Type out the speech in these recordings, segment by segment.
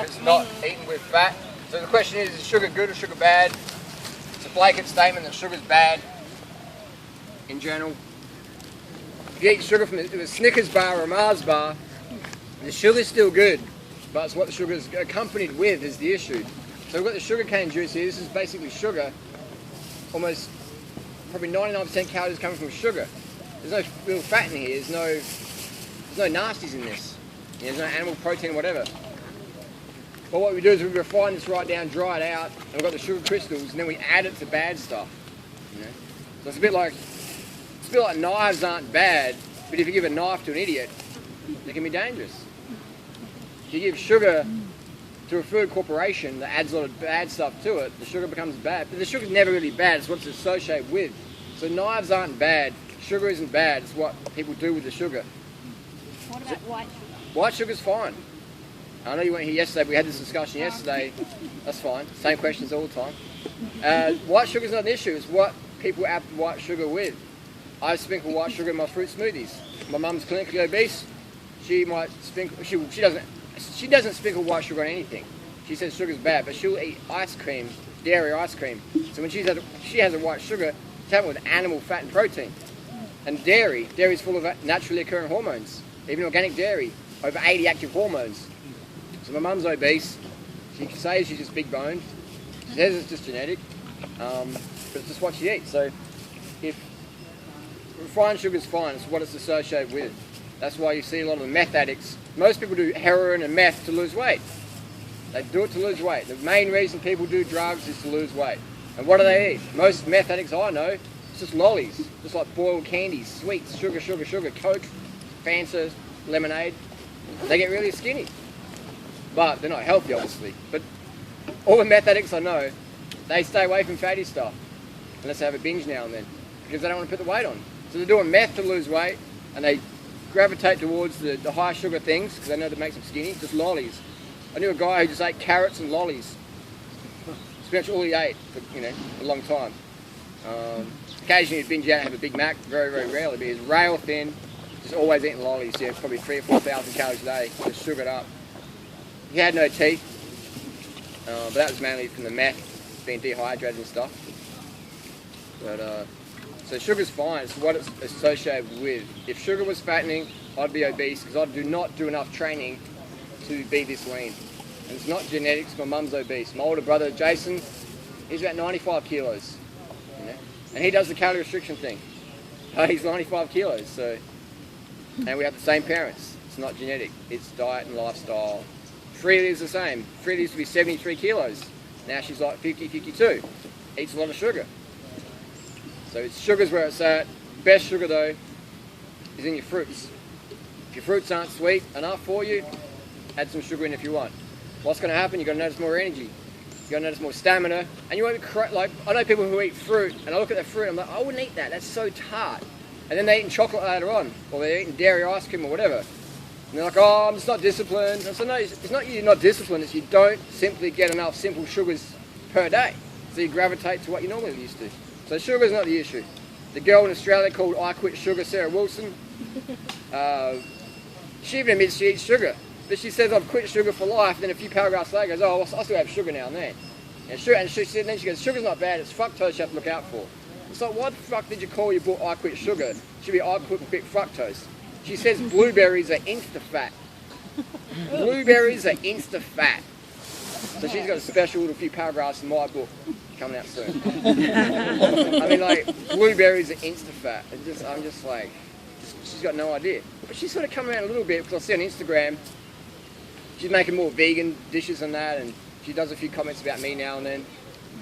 if it's not eaten with fat. So the question is sugar good or sugar bad? It's a blanket statement that sugar's bad in general. If you eat sugar from a Snickers bar or a Mars bar, the sugar's still good, but it's what the sugar's accompanied with is the issue. So we've got the sugar cane juice here. This is basically sugar. Almost, probably 99% calories coming from sugar. There's no real fat in here. There's no nasties in this. There's no animal protein, whatever. But what we do is we refine this right down, dry it out, and we've got the sugar crystals, and then we add it to bad stuff. You know? So it's a bit like knives aren't bad, but if you give a knife to an idiot, they can be dangerous. If you give sugar to a food corporation that adds a lot of bad stuff to it, the sugar becomes bad. But the sugar's never really bad, it's what it's associated with. So knives aren't bad, sugar isn't bad, it's what people do with the sugar. What about white sugar? White sugar's fine. I know you weren't here yesterday, but we had this discussion yesterday. That's fine, same questions all the time. White sugar's not an issue, it's what people add white sugar with. I sprinkle white sugar in my fruit smoothies. My mum's clinically obese, she might sprinkle, she doesn't sprinkle white sugar on anything. She says sugar's bad, but she'll eat ice cream, dairy ice cream. So when she has a white sugar, it's having with animal fat and protein. And dairy is full of naturally occurring hormones. Even organic dairy, over 80 active hormones. So my mum's obese. She says she's just big boned. She says it's just genetic, but it's just what she eats. So if refined sugar's fine, it's what it's associated with. That's why you see a lot of the meth addicts. Most people do heroin and meth to lose weight. They do it to lose weight. The main reason people do drugs is to lose weight. And what do they eat? Most meth addicts I know, it's just lollies. Just like boiled candies, sweets, sugar, Coke, Fanta, lemonade. They get really skinny. But they're not healthy, obviously. But all the meth addicts I know, they stay away from fatty stuff. Unless they have a binge now and then. Because they don't want to put the weight on. So they're doing meth to lose weight, and they gravitate towards the high sugar things because they know that makes them skinny, just lollies. I knew a guy who just ate carrots and lollies. It's pretty much all he ate for a long time. Occasionally he'd binge out and have a Big Mac, very, very rarely, but he's rail thin, just always eating lollies, probably 3,000 or 4,000 calories a day, just sugared up. He had no teeth, but that was mainly from the meth, being dehydrated and stuff. But so sugar's fine, it's what it's associated with. If sugar was fattening, I'd be obese because I do not do enough training to be this lean. And it's not genetics, my mum's obese. My older brother, Jason, he's about 95 kilos. And he does the calorie restriction thing. He's 95 kilos, so. And we have the same parents. It's not genetic, it's diet and lifestyle. Freely's the same. Freely used to be 73 kilos. Now she's like 50, 52. Eats a lot of sugar. So sugar's where it's at. Best sugar though is in your fruits. If your fruits aren't sweet enough for you, add some sugar in if you want. What's going to happen? You're going to notice more energy. You're going to notice more stamina. And you won't be like, I know people who eat fruit, and I look at their fruit and I'm like, I wouldn't eat that. That's so tart. And then they're eating chocolate later on, or they're eating dairy ice cream or whatever. And they're like, oh, I'm just not disciplined. And so no, it's not you're not disciplined, it's you don't simply get enough simple sugars per day. So you gravitate to what you normally used to. So sugar's not the issue. The girl in Australia called I Quit Sugar, Sarah Wilson, she even admits she eats sugar. But she says, I've quit sugar for life, then a few paragraphs later goes, oh, I still have sugar now and then. And then she goes, sugar's not bad, it's fructose you have to look out for. It's like, why the fuck did you call your book I Quit Sugar? It should be I Quit Fructose. She says blueberries are insta-fat. Blueberries are insta-fat. So she's got a special little few paragraphs in my book coming out soon. I mean, like, blueberries are insta-fat. I'm just like, she's got no idea. But she's sort of come around a little bit because I see on Instagram, she's making more vegan dishes and that, and she does a few comments about me now and then.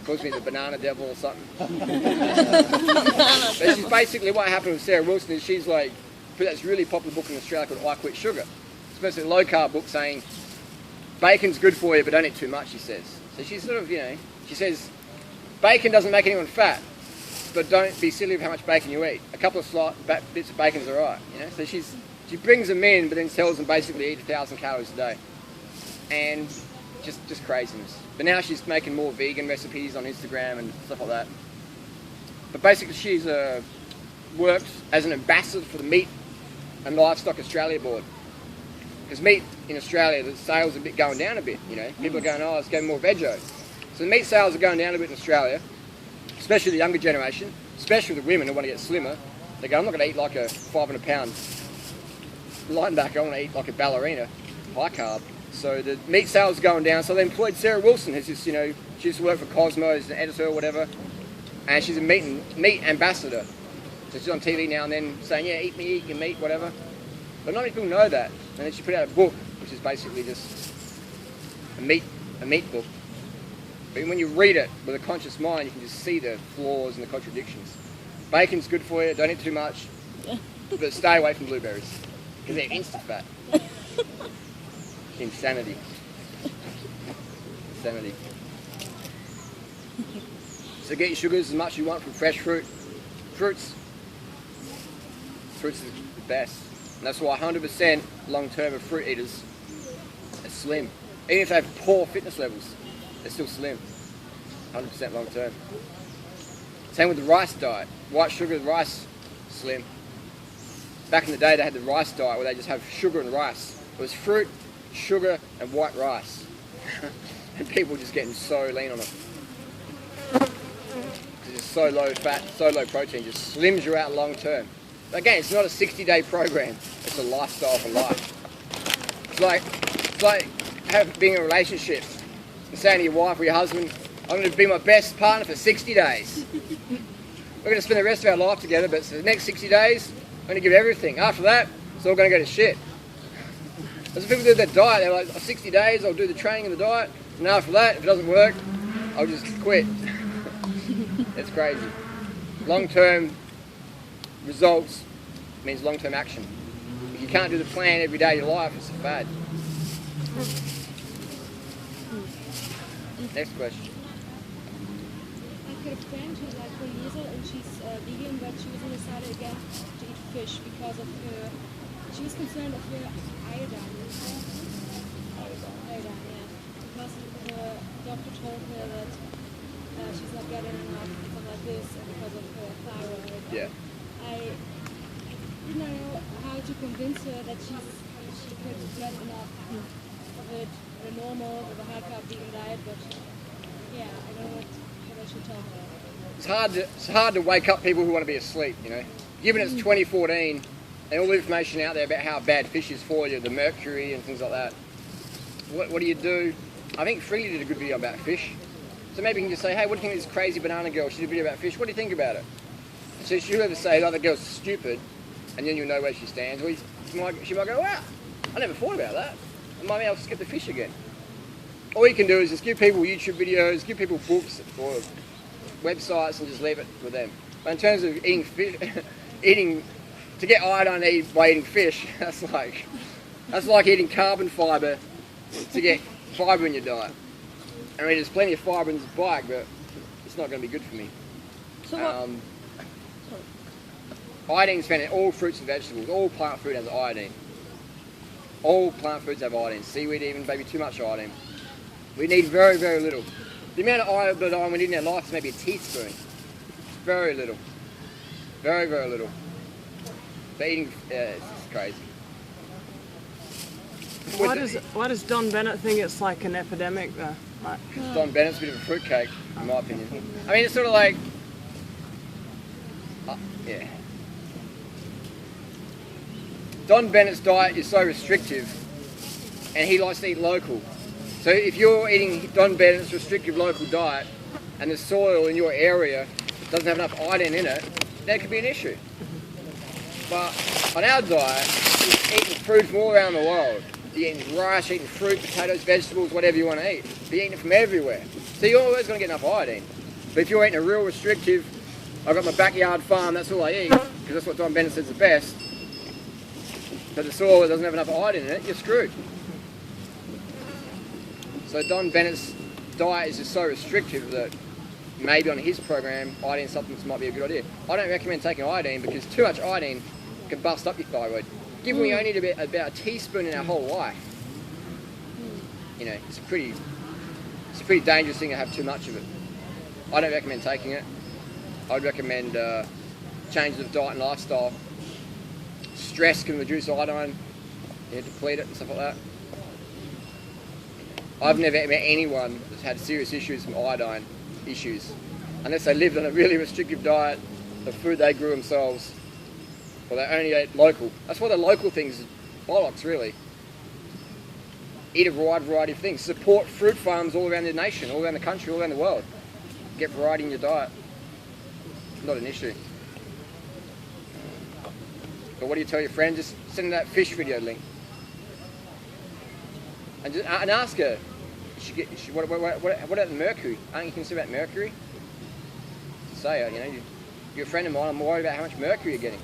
Calls me the banana devil or something. But she's basically, what happened with Sarah Wilson is she's like, put this really popular book in Australia called I Quit Sugar. It's basically a low carb book saying, bacon's good for you, but don't eat too much, she says. So she's sort of, she says, bacon doesn't make anyone fat, but don't be silly with how much bacon you eat. A couple of slight bits of bacon's alright, So she brings them in, but then tells them basically eat 1,000 calories a day. And just craziness. But now she's making more vegan recipes on Instagram and stuff like that. But basically she's worked as an ambassador for the Meat and Livestock Australia Board. because meat in Australia, the sales are going down a bit, you know. People are going, oh, let's go more veggie. So the meat sales are going down a bit in Australia, especially the younger generation, especially the women who want to get slimmer. They go, I'm not going to eat like a 500-pound linebacker, I want to eat like a ballerina, high carb. So the meat sales are going down, so they employed Sarah Wilson, who's just, you know, she used to work for Cosmo as an editor or whatever, and she's a meat ambassador. So she's on TV now and then saying, yeah, eat your meat, whatever. But not many people know that. And then she put out a book, which is basically just a meat book. But when you read it with a conscious mind, you can just see the flaws and the contradictions. Bacon's good for you, don't eat too much, but stay away from blueberries, because they're instant fat. Insanity. Insanity. So get your sugars as much as you want from fresh fruit. Fruits is the best. And that's why 100% long-term of fruit eaters are slim. Even if they have poor fitness levels, they're still slim. 100% long-term. Same with the rice diet. White sugar rice, slim. Back in the day, they had the rice diet where they just have sugar and rice. It was fruit, sugar, and white rice. And people were just getting so lean on it. It's just so low fat, so low protein, just slims you out long-term. Again, it's not a 60-day program. It's a lifestyle for life. It's like being in a relationship and saying to your wife or your husband, I'm going to be my best partner for 60 days. We're going to spend the rest of our life together, but for the next 60 days, I'm going to give everything. After that, it's all going to go to shit. As people do their diet, they're like, 60 days, I'll do the training and the diet, and after that, if it doesn't work, I'll just quit. It's crazy. Long-term results means long-term action. If you can't do the plan every day of your life, it's a fad. Next question. I had a friend who's like Liesel, and she's vegan, but she was decided again to eat fish because of her. She was concerned of her iodine. Iodine, yeah. Because the doctor told her that she's not getting enough and stuff like this, and because of her thyroid. Yeah. I didn't know how to convince her that she could get enough of it, the normal, with a high carb vegan diet, but yeah, I don't know what I should tell her. It's hard to wake up people who want to be asleep, you know. Given it's 2014 and all the information out there about how bad fish is for you, the mercury and things like that, what do you do? I think Freely did a good video about fish. So maybe you can just say, hey, what do you think of this crazy banana girl? She did a video about fish. What do you think about it? So she'll either say, oh, that girl's stupid, and then you'll know where she stands. Or she might go, wow, I never thought about that. I might be able to skip the fish again. All you can do is just give people YouTube videos, give people books or websites, and just leave it with them. But in terms of eating fish, to get iodine by eating fish, that's like eating carbon fibre to get fibre in your diet. I mean, there's plenty of fibre in this bike, but it's not going to be good for me. So Iodine is found in all fruits and vegetables. All plant food has iodine. All plant foods have iodine. Seaweed even, maybe too much iodine. We need very, very little. The amount of iodine we need in our life is maybe a teaspoon. Very little. Very, very little. But eating, it's just crazy. Why does Don Bennett think it's like an epidemic though? Like, Don Bennett's a bit of a fruitcake, in my opinion. I mean, it's sort of like, yeah. Don Bennett's diet is so restrictive, and he likes to eat local. So if you're eating Don Bennett's restrictive local diet, and the soil in your area doesn't have enough iodine in it, that could be an issue. But on our diet, you're eating food from all around the world. You're eating rice, you're eating fruit, potatoes, vegetables, whatever you want to eat. But you're eating it from everywhere. So you're always going to get enough iodine. But if you're eating a real restrictive, I've got my backyard farm, that's all I eat, because that's what Don Bennett says is the best, but the soil doesn't have enough iodine in it, you're screwed. So Don Bennett's diet is just so restrictive that maybe on his program, iodine supplements might be a good idea. I don't recommend taking iodine because too much iodine can bust up your thyroid. Given we only need about a teaspoon in our whole life, you know, it's a pretty dangerous thing to have too much of it. I don't recommend taking it. I'd recommend changes of diet and lifestyle. Stress can reduce iodine. You know, deplete it and stuff like that. I've never met anyone that's had serious issues from iodine issues, unless they lived on a really restrictive diet of food they grew themselves, or they only ate local. That's why the local things is bollocks, really. Eat a wide variety of things. Support fruit farms all around the nation, all around the country, all around the world. Get variety in your diet. Not an issue. But what do you tell your friend? Just send her that fish video link. And ask her, what about mercury? Aren't you concerned about mercury? Say, you know, you're a friend of mine, I'm worried about how much mercury you're getting.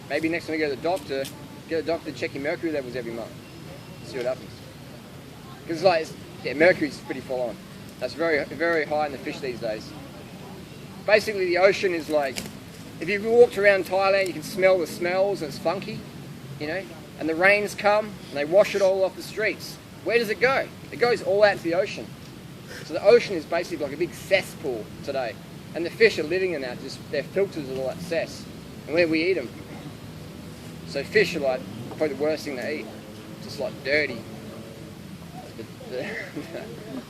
Maybe next time you go to the doctor, get the doctor to check your mercury levels every month. See what happens. Because like, yeah, mercury's pretty full on. That's very, very high in the fish these days. Basically, the ocean is like, if you walked around Thailand, you can smell the smells and it's funky, you know, and the rains come and they wash it all off the streets. Where does it go? It goes all out to the ocean. So the ocean is basically like a big cesspool today. And the fish are living in that, just they're filters of all that cess. And where we eat them. So fish are like probably the worst thing to eat. Just like dirty.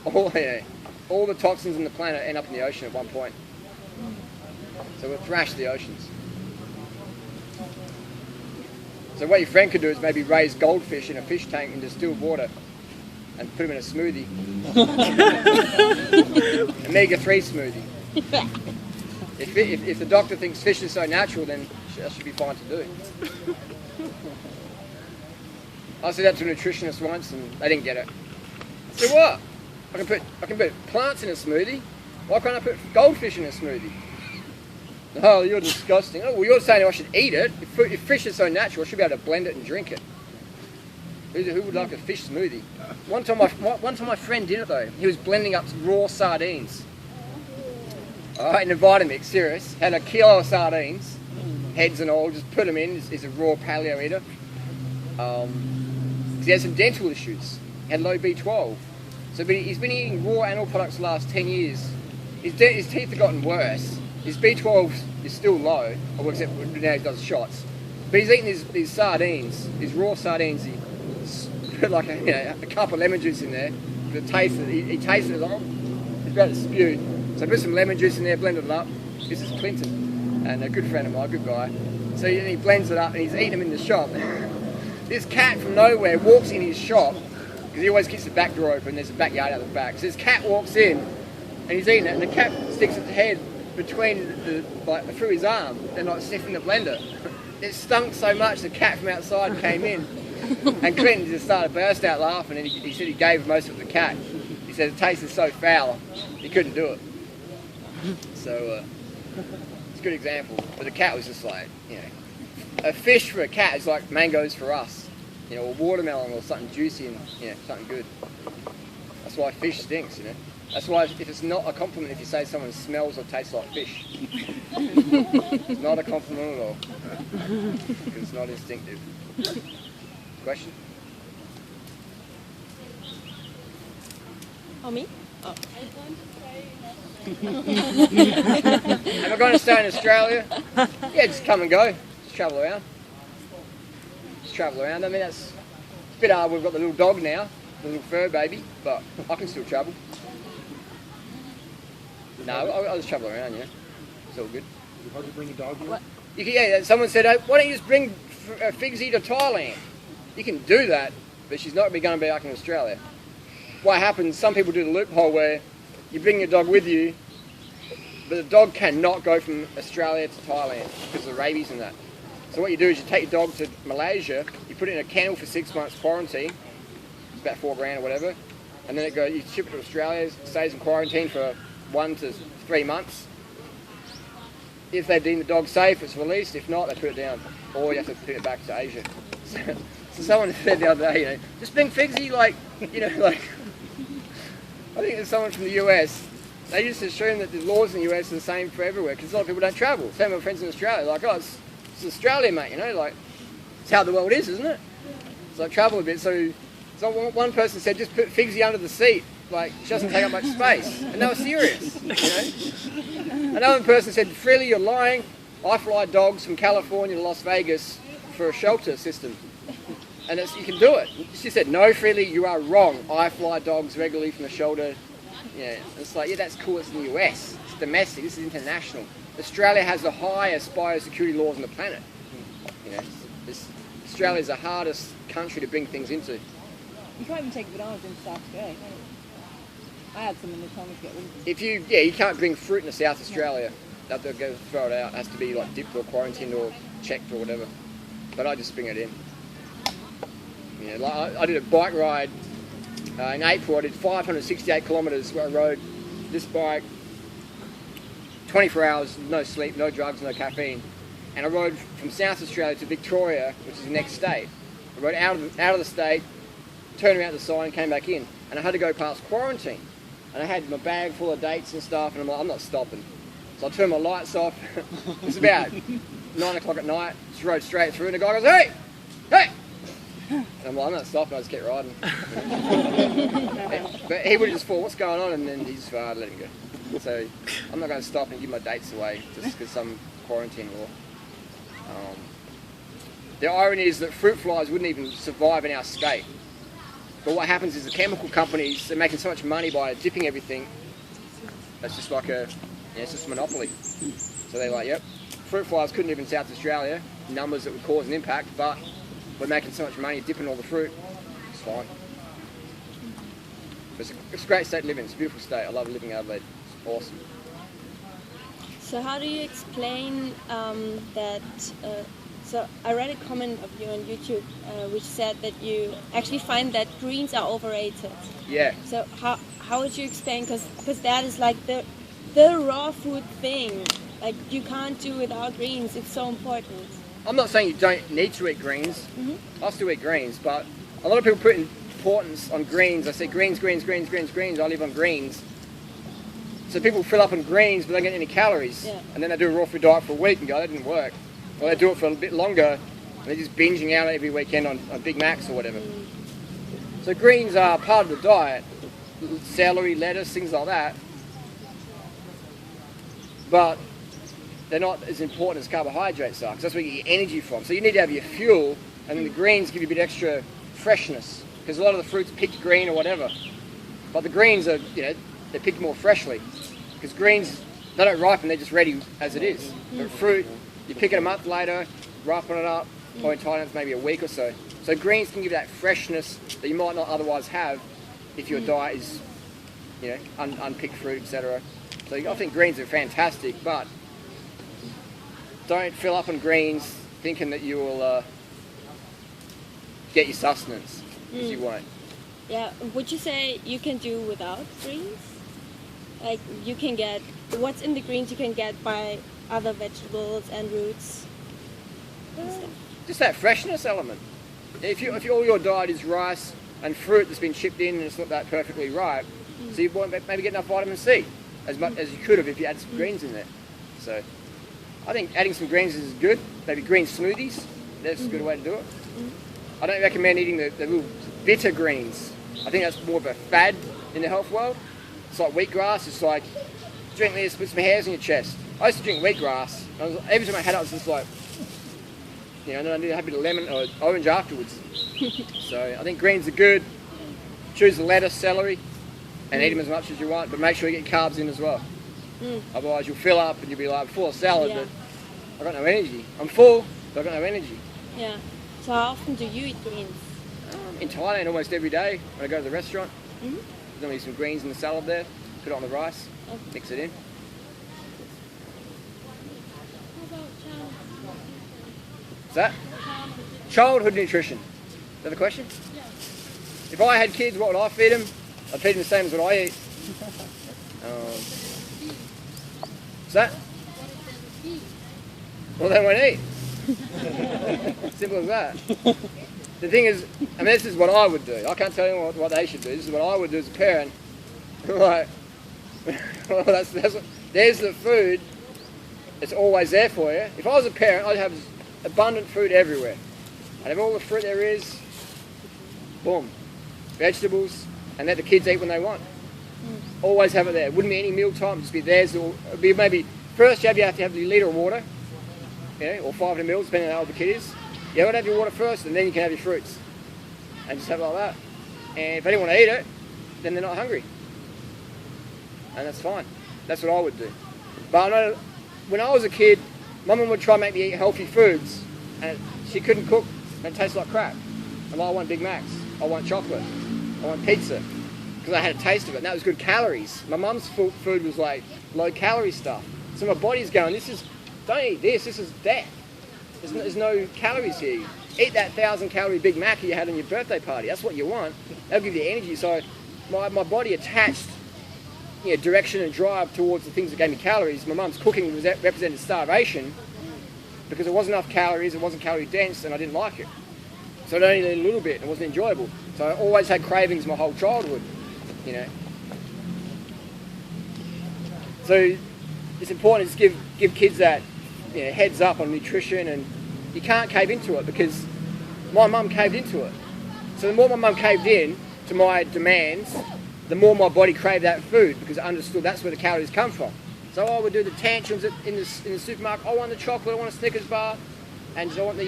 All the toxins in the planet end up in the ocean at one point. So we'll thrash the oceans. So what your friend could do is maybe raise goldfish in a fish tank in distilled water and put them in a smoothie. Omega-3 smoothie. If the doctor thinks fish is so natural, then that should be fine to do. I said that to a nutritionist once and they didn't get it. I said, what? I can put plants in a smoothie. Why can't I put goldfish in a smoothie? Oh, you're disgusting. Oh, well, you're saying I should eat it. If fish is so natural, I should be able to blend it and drink it. Who would like a fish smoothie? One time my friend did it though. He was blending up raw sardines. Alright, in a Vitamix, serious. Had a kilo of sardines, heads and all, just put them in. He's a raw paleo eater. He had some dental issues. He had low B12. So he's been eating raw animal products the last 10 years. His teeth have gotten worse. His B12 is still low, except now he does shots. But he's eating these sardines, these raw sardines. He put like a cup of lemon juice in there. The taste, he tasted it like, he's about to spew. So I put some lemon juice in there, blended it up. This is Clinton, and a good friend of mine, good guy. So he blends it up and he's eating them in the shop. This cat from nowhere walks in his shop, because he always keeps the back door open, there's a backyard out the back. So this cat walks in and he's eating it, and the cat sticks its head between through his arm and like sniffing the blender. It stunk so much the cat from outside came in, and Clinton just started burst out laughing, and he said he gave most of it to the cat. He said it tasted so foul he couldn't do it. So it's a good example. But the cat was just like, you know, a fish for a cat is like mangoes for us, you know, or watermelon or something juicy and, you know, something good. That's why fish stinks, you know. That's why if it's not a compliment if you say someone smells or tastes like fish. It's not a compliment at all. Because it's not instinctive. Question? Oh, me? Oh. Am I going to stay in Australia? Yeah, just come and go. Just travel around. Just travel around. I mean, it's a bit hard. We've got the little dog now, the little fur baby, but I can still travel. No, I'll just travel around, yeah. It's all good. How'd you bring a dog here? You can, yeah, someone said, why don't you just bring Figsy to Thailand? You can do that, but she's not going to be back in Australia. What happens, some people do the loophole where you bring your dog with you, but the dog cannot go from Australia to Thailand because of the rabies and that. So what you do is you take your dog to Malaysia, you put it in a kennel for 6 months quarantine, it's about $4,000 or whatever, and then you ship it to Australia, it stays in quarantine for 1 to 3 months. If they deem the dog safe, it's released. If not, they put it down, or you have to put it back to Asia. So someone said the other day, you know, just bring Figsy, like, you know, like, I think there's someone from the US. They just assume that the laws in the US are the same for everywhere, because a lot of people don't travel. Some of my friends in Australia, like, oh, it's Australia, mate, you know, like, it's how the world is, isn't it? So I travel a bit. So one person said, just put Figsy under the seat. Like, she doesn't take up much space. And they were serious, you know. Another person said, freely, you're lying. I fly dogs from California to Las Vegas for a shelter system. And you can do it. She said, no, freely, you are wrong. I fly dogs regularly from the shoulder. Yeah, it's like, yeah, that's cool. It's in the US. It's domestic. This is international. Australia has the highest biosecurity laws on the planet. You know, Australia is the hardest country to bring things into. You can't even take bananas into South Australia, can you? I had some in the Tonga to get rid of them. You can't bring fruit into South Australia. They'll go throw it out. It has to be like dipped or quarantined or checked or whatever. But I just bring it in. Yeah, like I did a bike ride in April. I did 568 kilometres where I rode this bike 24 hours, no sleep, no drugs, no caffeine. And I rode from South Australia to Victoria, which is the next state. I rode out of the state, turned around the sign, came back in. And I had to go past quarantine. And I had my bag full of dates and stuff, and I'm like, I'm not stopping. So I turned my lights off. It was about 9 o'clock at night, just rode straight through, and the guy goes, hey! Hey! And I'm like, I'm not stopping, I just kept riding. But he would have just thought, what's going on? And then he just let him go. So I'm not going to stop and give my dates away just because some quarantine law. The irony is that fruit flies wouldn't even survive in our state. But what happens is the chemical companies, they're making so much money by dipping everything. That's just like it's just a monopoly. So they're like, yep, fruit flies couldn't live in South Australia, numbers that would cause an impact, but we're making so much money dipping all the fruit, it's fine. It's a great state to live in, it's a beautiful state. I love living in Adelaide, it's awesome. So how do you explain that? So I read a comment of you on YouTube which said that you actually find that greens are overrated. Yeah. So how would you explain? Because that is like the raw food thing. Like you can't do without greens. It's so important. I'm not saying you don't need to eat greens. Mm-hmm. I still eat greens, but a lot of people put importance on greens. I say greens. I live on greens. So people fill up on greens, but they don't get any calories. Yeah. And then they do a raw food diet for a week and go, that didn't work. Or they do it for a bit longer, and they're just binging out every weekend on Big Macs or whatever. So greens are part of the diet. Celery, lettuce, things like that. But they're not as important as carbohydrates are, because that's where you get your energy from. So you need to have your fuel, and then the greens give you a bit extra freshness, because a lot of the fruit's picked green or whatever. But the greens are, they're picked more freshly, because greens, they don't ripen, they're just ready as it is. But fruit, you pick it a month later, ripen it up, or in Thailand maybe a week or so. So greens can give that freshness that you might not otherwise have if your diet is, unpicked fruit, etc. So I think greens are fantastic, but don't fill up on greens thinking that you will get your sustenance, because you won't. Yeah. Would you say you can do without greens? Like you can get what's in the greens you can get by other vegetables and roots. Just that freshness element. If all your diet is rice and fruit that's been chipped in and it's not that perfectly ripe, so you won't maybe get enough vitamin C as much as you could have if you had some greens in there. So I think adding some greens is good. Maybe green smoothies, that's a good way to do it. I don't recommend eating the little bitter greens. I think that's more of a fad in the health world. It's like wheatgrass. It's like, drink this, put some hairs in your chest. I used to drink wheatgrass. Every time I had it, I was just like, and then I did have a bit of lemon or orange afterwards. So I think greens are good. Choose the lettuce, celery, and eat them as much as you want, but make sure you get carbs in as well. Otherwise you'll fill up and you'll be like, full of salad, but I've got no energy. I'm full, but I've got no energy. Yeah. So how often do you eat greens? In Thailand, almost every day when I go to the restaurant. There's normally some greens in the salad there. Put it on the rice, mix it in. What's that? Childhood nutrition. Is that the question? Yeah. If I had kids, what would I feed them? I'd feed them the same as what I eat. What's that? Well, they won't eat. Simple as that. The thing is, this is what I would do. I can't tell you what they should do. This is what I would do as a parent. Like, well, there's the food. It's always there for you. If I was a parent, I'd have abundant food everywhere. I'd have all the fruit there is. Boom. Vegetables. And let the kids eat when they want. Always have it there. It wouldn't be any meal time. Just be theirs. It'd be maybe first you have to have your litre of water. Or 500 mils, depending on how old the kid is. You got to have your water first, and then you can have your fruits. and just have it like that. And if they didn't want to eat it, then they're not hungry. And that's fine. That's what I would do. But I know when I was a kid, my mum would try and make me eat healthy foods, and she couldn't cook, and it tasted like crap. And I want Big Macs, I want chocolate, I want pizza, because I had a taste of it, and that was good calories. My mum's food was like low calorie stuff. So my body's going, don't eat this is death. There's no calories here. Eat that 1,000 calorie Big Mac you had on your birthday party. That's what you want. That'll give you energy. So my body attached direction and drive towards the things that gave me calories. My mum's cooking represented starvation because it wasn't enough calories, it wasn't calorie dense, and I didn't like it. So I only ate a little bit, and it wasn't enjoyable. So I always had cravings my whole childhood, So it's important to give kids that heads up on nutrition, and you can't cave into it because my mum caved into it. So the more my mum caved in to my demands, the more my body craved that food because I understood that's where the calories come from. So I would do the tantrums in the supermarket. I want the chocolate, I want a Snickers bar, and I want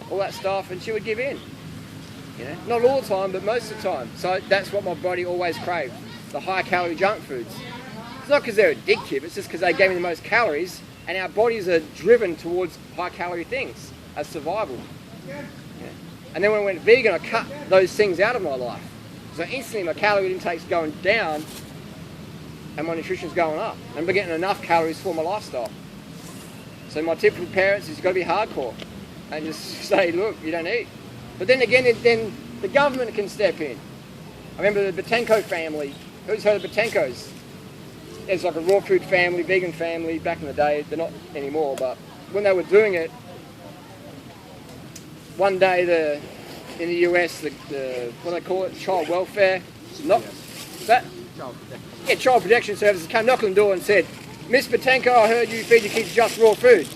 all that stuff, and she would give in. Not all the time, but most of the time. So that's what my body always craved, the high calorie junk foods. It's not because they're addictive, it's just because they gave me the most calories, and our bodies are driven towards high calorie things as survival. And then when I went vegan, I cut those things out of my life. So instantly my calorie intake's going down and my nutrition's going up. And we're getting enough calories for my lifestyle. So my tip for parents is you've got to be hardcore and just say, look, you don't eat. But then again, then the government can step in. I remember the Botenko family. Who's heard of Botenkos? It's like a raw food family, vegan family back in the day. They're not anymore, but when they were doing it, one day in the US, the what do they call it, child welfare, child protection services came knocking on the door and said, Miss Botenko, I heard you feed your kids just raw food.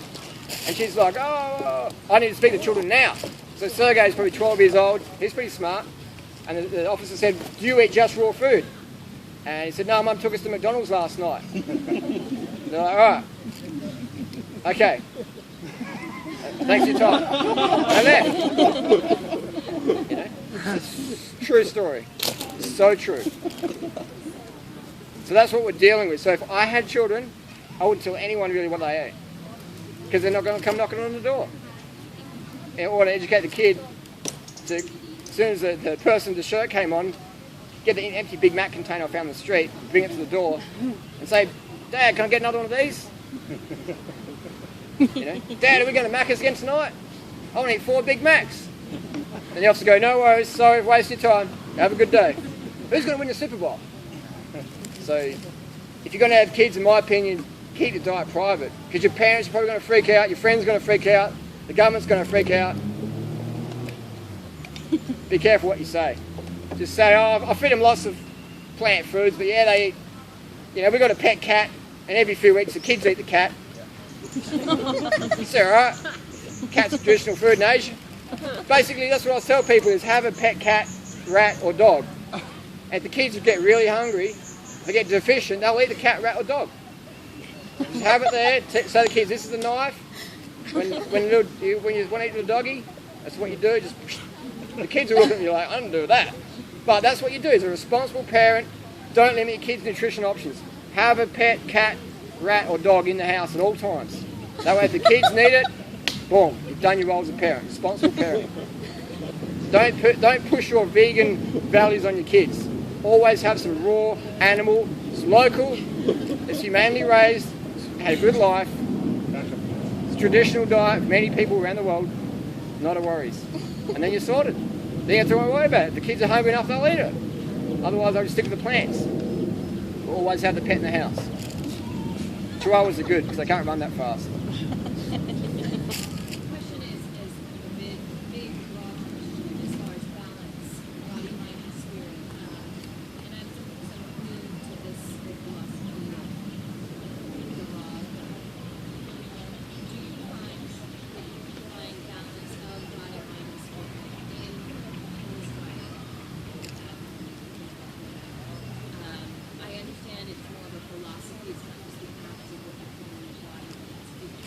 And she's like, oh, I need to speak to children now. So Sergey's probably 12 years old, he's pretty smart. And the officer said, do you eat just raw food? And he said, no, Mum took us to McDonald's last night. They're like, all right, okay. Thanks for your time. And left. It's a true story. It's so true. So that's what we're dealing with. So if I had children, I wouldn't tell anyone really what they ate. Because they're not going to come knocking on the door. In order to educate the kid, as soon as the person with the shirt came on, get the empty Big Mac container I found on the street, bring it to the door, and say, Dad, can I get another one of these? Dad, are we going to Macca's again tonight? I want to eat 4 Big Macs. And the officer go, no worries, sorry, waste your time. Have a good day. Who's going to win the Super Bowl? So if you're going to have kids, in my opinion, keep your diet private. Because your parents are probably going to freak out, your friends are going to freak out, the government's going to freak out. Be careful what you say. Just say, oh, I feed them lots of plant foods, but yeah, they eat, we've got a pet cat, and every few weeks the kids eat the cat. It's alright. Cat's a traditional food in Asia. Basically, that's what I tell people is have a pet cat, rat or dog. And if the kids get really hungry, they get deficient, they'll eat the cat, rat or dog. Just have it there, say to the kids, this is the knife. When you want to eat the doggy, that's what you do. Just the kids are looking at you like, I don't do that. But that's what you do as a responsible parent. Don't limit your kids' nutrition options. Have a pet, cat, rat or dog in the house at all times. That way if the kids need it, boom, you've done your role as a parent, responsible parent. Don't push your vegan values on your kids. Always have some raw animal. It's local, it's humanely raised, it's had a good life. It's a traditional diet for many people around the world. Not a worries. And then you're sorted. Then you have to worry about it. If the kids are hungry enough, they'll eat it. Otherwise, they'll just stick to the plants. We'll always have the pet in the house. Chihuahuas are good because they can't run that fast. The question is a big, broad question as far as balance, body, mind, and spirit. And I'm sort of new to this philosophy of the raw. Do you find balance of body, mind, and spirit in this diet? I understand it's more of a philosophy, it's not just the act of what you put in your body, it's the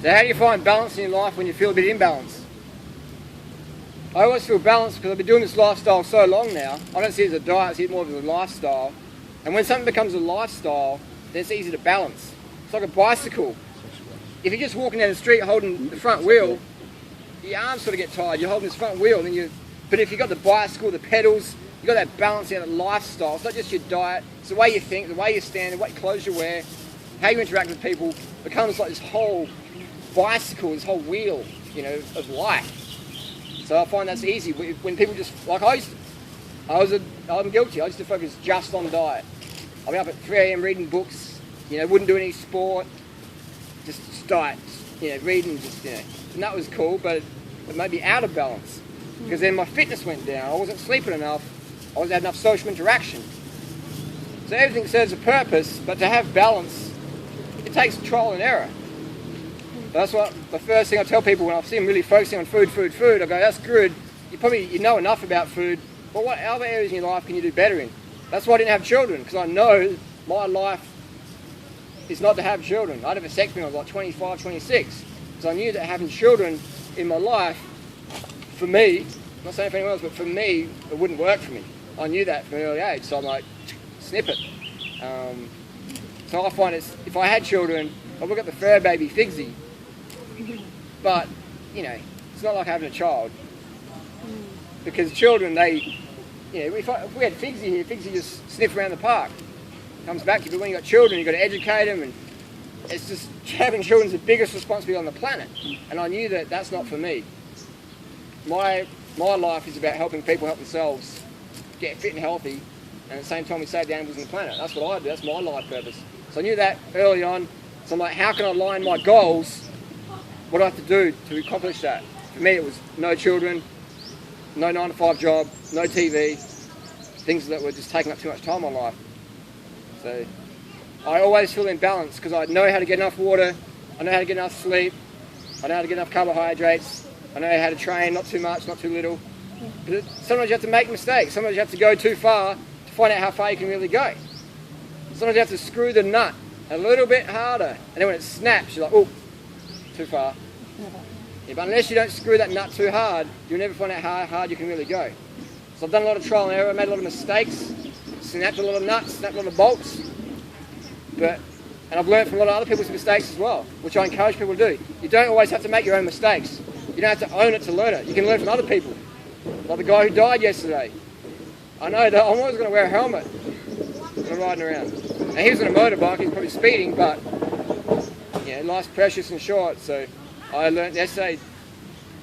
So how do you find balance in your life when you feel a bit imbalanced? I always feel balanced because I've been doing this lifestyle so long now. I don't see it as a diet, I see it more as a lifestyle. And when something becomes a lifestyle, then it's easy to balance. It's like a bicycle. If you're just walking down the street holding the front wheel, your arms sort of get tired. You're holding this front wheel, but if you've got the bicycle, the pedals, you've got that balance out of lifestyle. It's not just your diet, it's the way you think, the way you stand, what clothes you wear, how you interact with people. It becomes like this whole bicycle, this whole wheel, of life. So I find that's easy. When people just, like I'm guilty. I used to focus just on diet. I'll be up at 3 a.m. reading books, wouldn't do any sport, just diet, reading, and that was cool, but it made me out of balance. Because then my fitness went down, I wasn't sleeping enough, I wasn't having enough social interaction. So everything serves a purpose, but to have balance, it takes trial and error. That's what the first thing I tell people when I see them really focusing on food, I go, that's good, you know enough about food, but what other areas in your life can you do better in? That's why I didn't have children, because I know my life is not to have children. I had a vasectomy when I was like 25, 26, because I knew that having children in my life, for me, I'm not saying for anyone else, but for me, it wouldn't work for me. I knew that from an early age, so I'm like, snip it. So I find if I had children, I would get the fur baby Figsy, but, it's not like having a child. Because children, if we had Figsy here, Figsy just sniff around the park, comes back to you, but when you've got children, you've got to educate them, and it's just, having children is the biggest responsibility on the planet, and I knew that that's not for me. My life is about helping people help themselves get fit and healthy, and at the same time we save the animals on the planet. That's what I do, that's my life purpose. So I knew that early on, so I'm like, how can I align my goals? What do I have to do to accomplish that? For me it was no children, no 9-to-5 job, no TV, things that were just taking up too much time in my life. So I always feel in balance because I know how to get enough water, I know how to get enough sleep, I know how to get enough carbohydrates, I know how to train, not too much, not too little. But sometimes you have to make mistakes, sometimes you have to go too far to find out how far you can really go. Sometimes you have to screw the nut a little bit harder, and then when it snaps, you're like, oh, too far. Yeah, but unless you don't screw that nut too hard, you'll never find out how hard you can really go. So I've done a lot of trial and error, made a lot of mistakes, snapped a lot of nuts, snapped a lot of bolts, and I've learned from a lot of other people's mistakes as well, which I encourage people to do. You don't always have to make your own mistakes. You don't have to own it to learn it. You can learn from other people. Like the guy who died yesterday. I know that I'm always going to wear a helmet when I'm riding around. Now he was on a motorbike, he's probably speeding, but life's precious and short, so I learned yesterday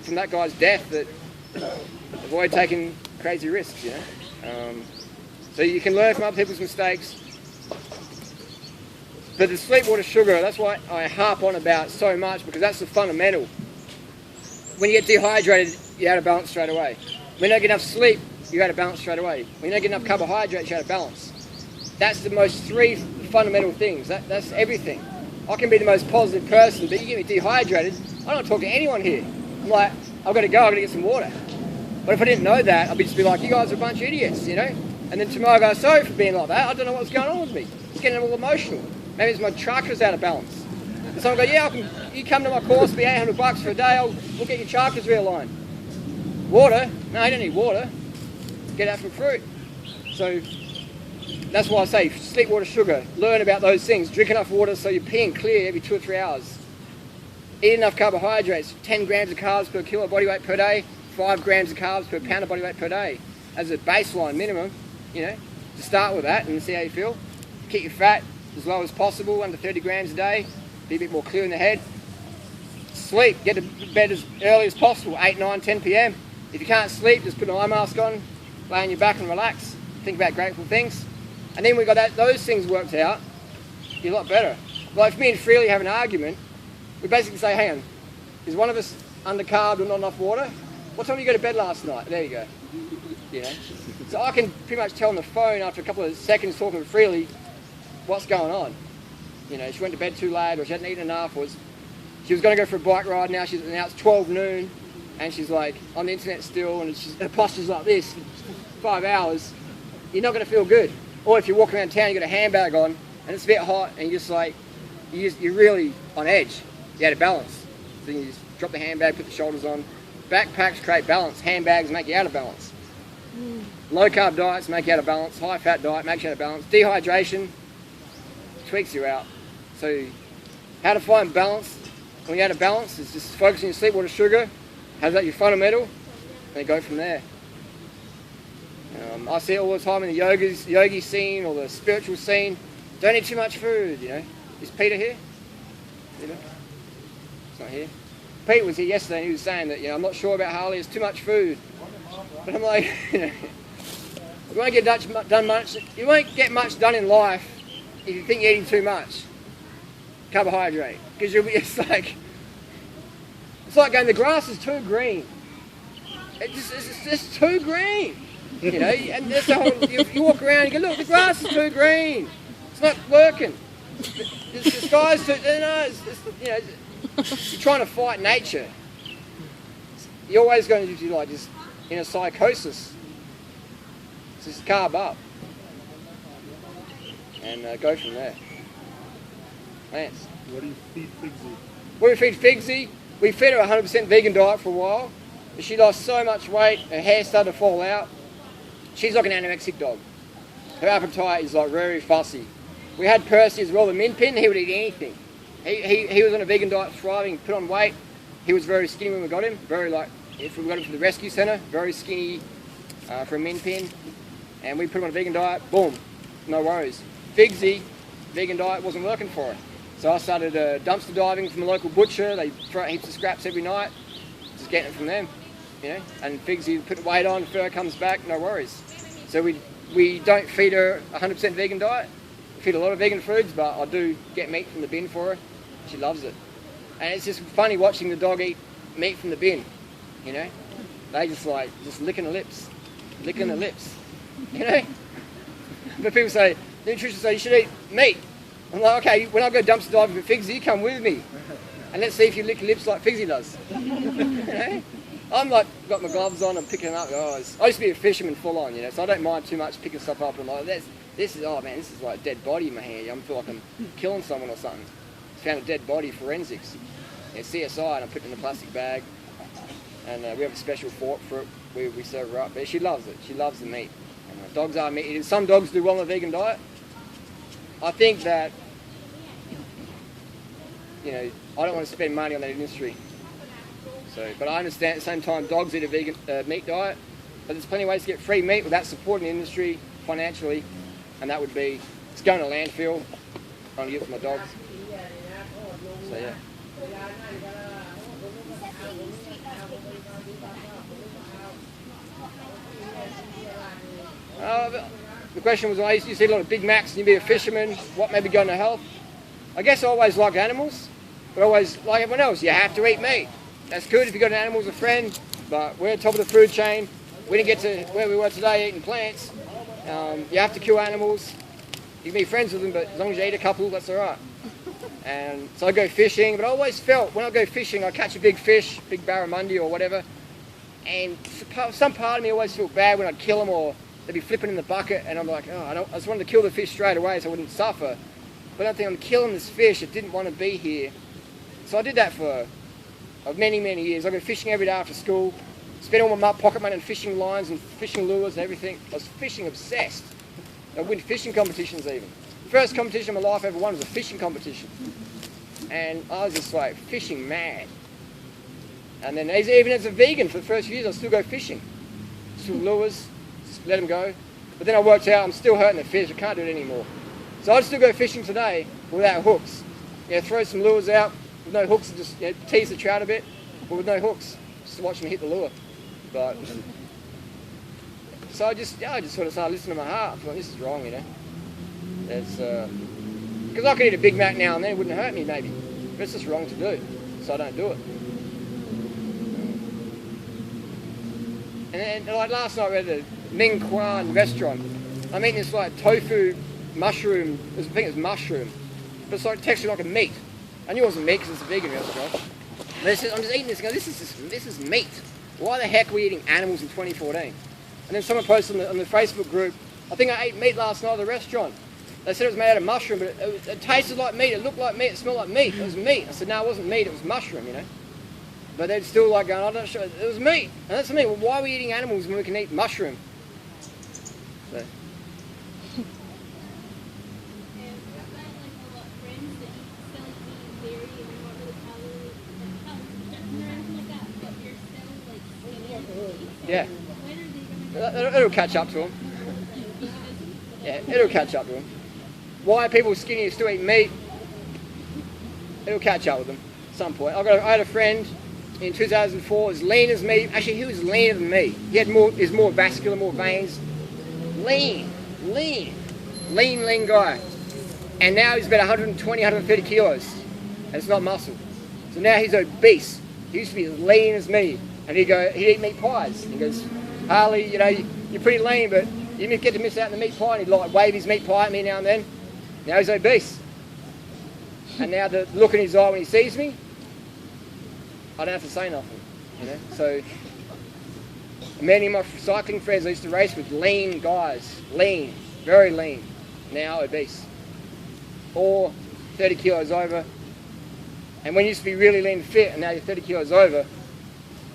from that guy's death that avoid taking crazy risks, So you can learn from other people's mistakes. But the sleep, water, sugar, that's why I harp on about so much, because that's the fundamental. When you get dehydrated, you're out of balance straight away. When you don't get enough sleep, you're out of balance straight away. When you don't get enough carbohydrates, you're out of balance. That's the most 3 fundamental things. That's everything. I can be the most positive person, but you get me dehydrated, I don't talk to anyone here. I'm like, I've got to go, I've got to get some water. But if I didn't know that, I'd just be like, you guys are a bunch of idiots, And then tomorrow I go, sorry for being like that, I don't know what's going on with me. It's getting all emotional. Maybe it's my chakra's out of balance. And so I go, yeah, you come to my course, be $800 for a day, we'll get your chakras realigned. Water? No, you don't need water. Get that from fruit. So that's why I say sleep, water, sugar. Learn about those things. Drink enough water so you're peeing clear every 2 or 3 hours. Eat enough carbohydrates. 10 grams of carbs per kilo of body weight per day. 5 grams of carbs per pound of body weight per day. As a baseline minimum, to start with that and see how you feel. Keep your fat as low as possible, under 30 grams a day. Be a bit more clear in the head. Sleep. Get to bed as early as possible. 8, 9, 10 p.m. If you can't sleep, just put an eye mask on, lay on your back and relax. Think about grateful things. And then we got those things worked out, you're a lot better. Like if me and Freely have an argument, we basically say, hang on, is one of us undercarbed or not enough water? What time did you go to bed last night? There you go. So I can pretty much tell on the phone after a couple of seconds talking with Freely what's going on. She went to bed too late, or she hadn't eaten enough, or she was going to go for a bike ride, now it's 12 noon, and she's like on the internet still, and her posture's like this for 5 hours. You're not going to feel good. Or if you walk around town, you got a handbag on, and it's a bit hot, and you're just like, you're really on edge. You're out of balance. Then you just drop the handbag, put the shoulders on. Backpacks create balance. Handbags make you out of balance. Low carb diets make you out of balance. High fat diet makes you out of balance. Dehydration tweaks you out. So how to find balance when you're out of balance is just focus on your sleep, water, sugar. Have that your fundamental, and then go from there. I see it all the time in the yogi scene or the spiritual scene. Don't eat too much food, you know. Is Peter here? Peter? He's not here. Pete was here yesterday and he was saying that, you know, I'm not sure about Harley, it's too much food. But I'm like, you know, you won't get much done in life if you think you're eating too much carbohydrate. Because it's like going, the grass is too green. It's just too green. You know, and that's the whole, you walk around and you go, look, the grass is too green. It's not working. The sky's too, you know, you know, you're trying to fight nature. You're always going to be like just in a psychosis. Just carb up. And go from there. Lance. What do you feed Figsy? What do we feed Figsy? We fed her a 100% vegan diet for a while. But she lost so much weight, her hair started to fall out. She's like an anorexic dog. Her appetite is like very fussy. We had Percy as well, the min pin, he would eat anything. He was on a vegan diet, thriving, put on weight. He was very skinny when we got him. Very like, if we got him from the rescue centre, very skinny for a min pin. And we put him on a vegan diet, boom, no worries. Figsy, vegan diet wasn't working for her. So I started dumpster diving from a local butcher. They throw out heaps of scraps every night, just getting it from them, you know. And Figsy put weight on, fur comes back, no worries. So we don't feed her a 100% vegan diet. We feed a lot of vegan foods, but I do get meat from the bin for her. She loves it. And it's just funny watching the dog eat meat from the bin, you know. They just licking the lips, you know. But people say, the nutritionists say you should eat meat. I'm like, okay, when I go dumpster diving with Figsy, you come with me. And let's see if you lick your lips like Figsy does. You know? I'm like, got my gloves on, I'm picking up. Oh, I used to be a fisherman full on, you know, so I don't mind too much picking stuff up. I'm like, this is like a dead body in my hand. I feel like I'm killing someone or something. Found a dead body, forensics. Yeah, CSI, and I put it in a plastic bag. And we have a special fork for it. We serve her up. But she loves it. She loves the meat. And dogs are meat eaters. Some dogs do well on a vegan diet. I think that, you know, I don't want to spend money on that industry. So, but I understand at the same time dogs eat a vegan meat diet, but there's plenty of ways to get free meat without supporting the industry financially, and that would be just going to landfill, trying to get it for my dogs. So yeah. The question was, I used to see a lot of Big Macs and you'd be a fisherman, what made me go into health? I guess I always like animals, but always like everyone else, you have to eat meat. That's good if you've got an animal as a friend, but we're at the top of the food chain. We didn't get to where we were today eating plants. You have to kill animals. You can be friends with them, but as long as you eat a couple, that's all right. And so I go fishing, but I always felt when I go fishing, I catch a big fish, big barramundi or whatever, and some part of me always felt bad when I'd kill them or they'd be flipping in the bucket, and I'm like, oh, I just wanted to kill the fish straight away so I wouldn't suffer. But I think I'm killing this fish, it didn't want to be here. So I did that for many, many years. I go fishing every day after school, spent all my pocket money on fishing lines and fishing lures and everything. I was fishing obsessed. I win fishing competitions even. The first competition of my life I ever won was a fishing competition. And I was just like fishing mad. And then even as a vegan for the first few years, I still go fishing. Still lures, just let them go. But then I worked out I'm still hurting the fish, I can't do it anymore. So I'd still go fishing today without hooks. You know, throw some lures out with no hooks and just, you know, tease the trout a bit, but with no hooks, just to watch them hit the lure. But so I just sort of started listening to my heart. I thought, this is wrong, you know. It's because I could eat a Big Mac now and then, it wouldn't hurt me maybe, but it's just wrong to do, so I don't do it. And then, like last night we had a Ming Quan restaurant. I'm eating this like tofu mushroom. I think it's mushroom, but it's like texture like a meat. I knew it wasn't meat because it's a vegan restaurant. But I'm just eating this. And go, this is meat. Why the heck are we eating animals in 2014? And then someone posted on the Facebook group, I think I ate meat last night at the restaurant. They said it was made out of mushroom, but it tasted like meat. It looked like meat. It smelled like meat. It was meat. I said, no, it wasn't meat. It was mushroom, you know. But they're still like going, I'm not sure, it was meat. And that's me, well, why are we eating animals when we can eat mushroom? So. Yeah. It'll catch up to them. Yeah, it'll catch up to them. Why are people skinny who still eat meat? It'll catch up with them at some point. I had a friend in 2004, as lean as me. Actually, he was leaner than me. He's more vascular, more veins. Lean guy. And now he's about 120, 130 kilos. And it's not muscle. So now he's obese. He used to be as lean as me. And he'd eat meat pies. He goes, Harley, you know, you're pretty lean, but you get to miss out on the meat pie. And he'd like wave his meat pie at me now and then. Now he's obese. And now the look in his eye when he sees me, I don't have to say nothing. You know? So many of my cycling friends I used to race with, lean guys. Lean. Very lean. Now obese. Or 30 kilos over. And when you used to be really lean and fit, and now you're 30 kilos over,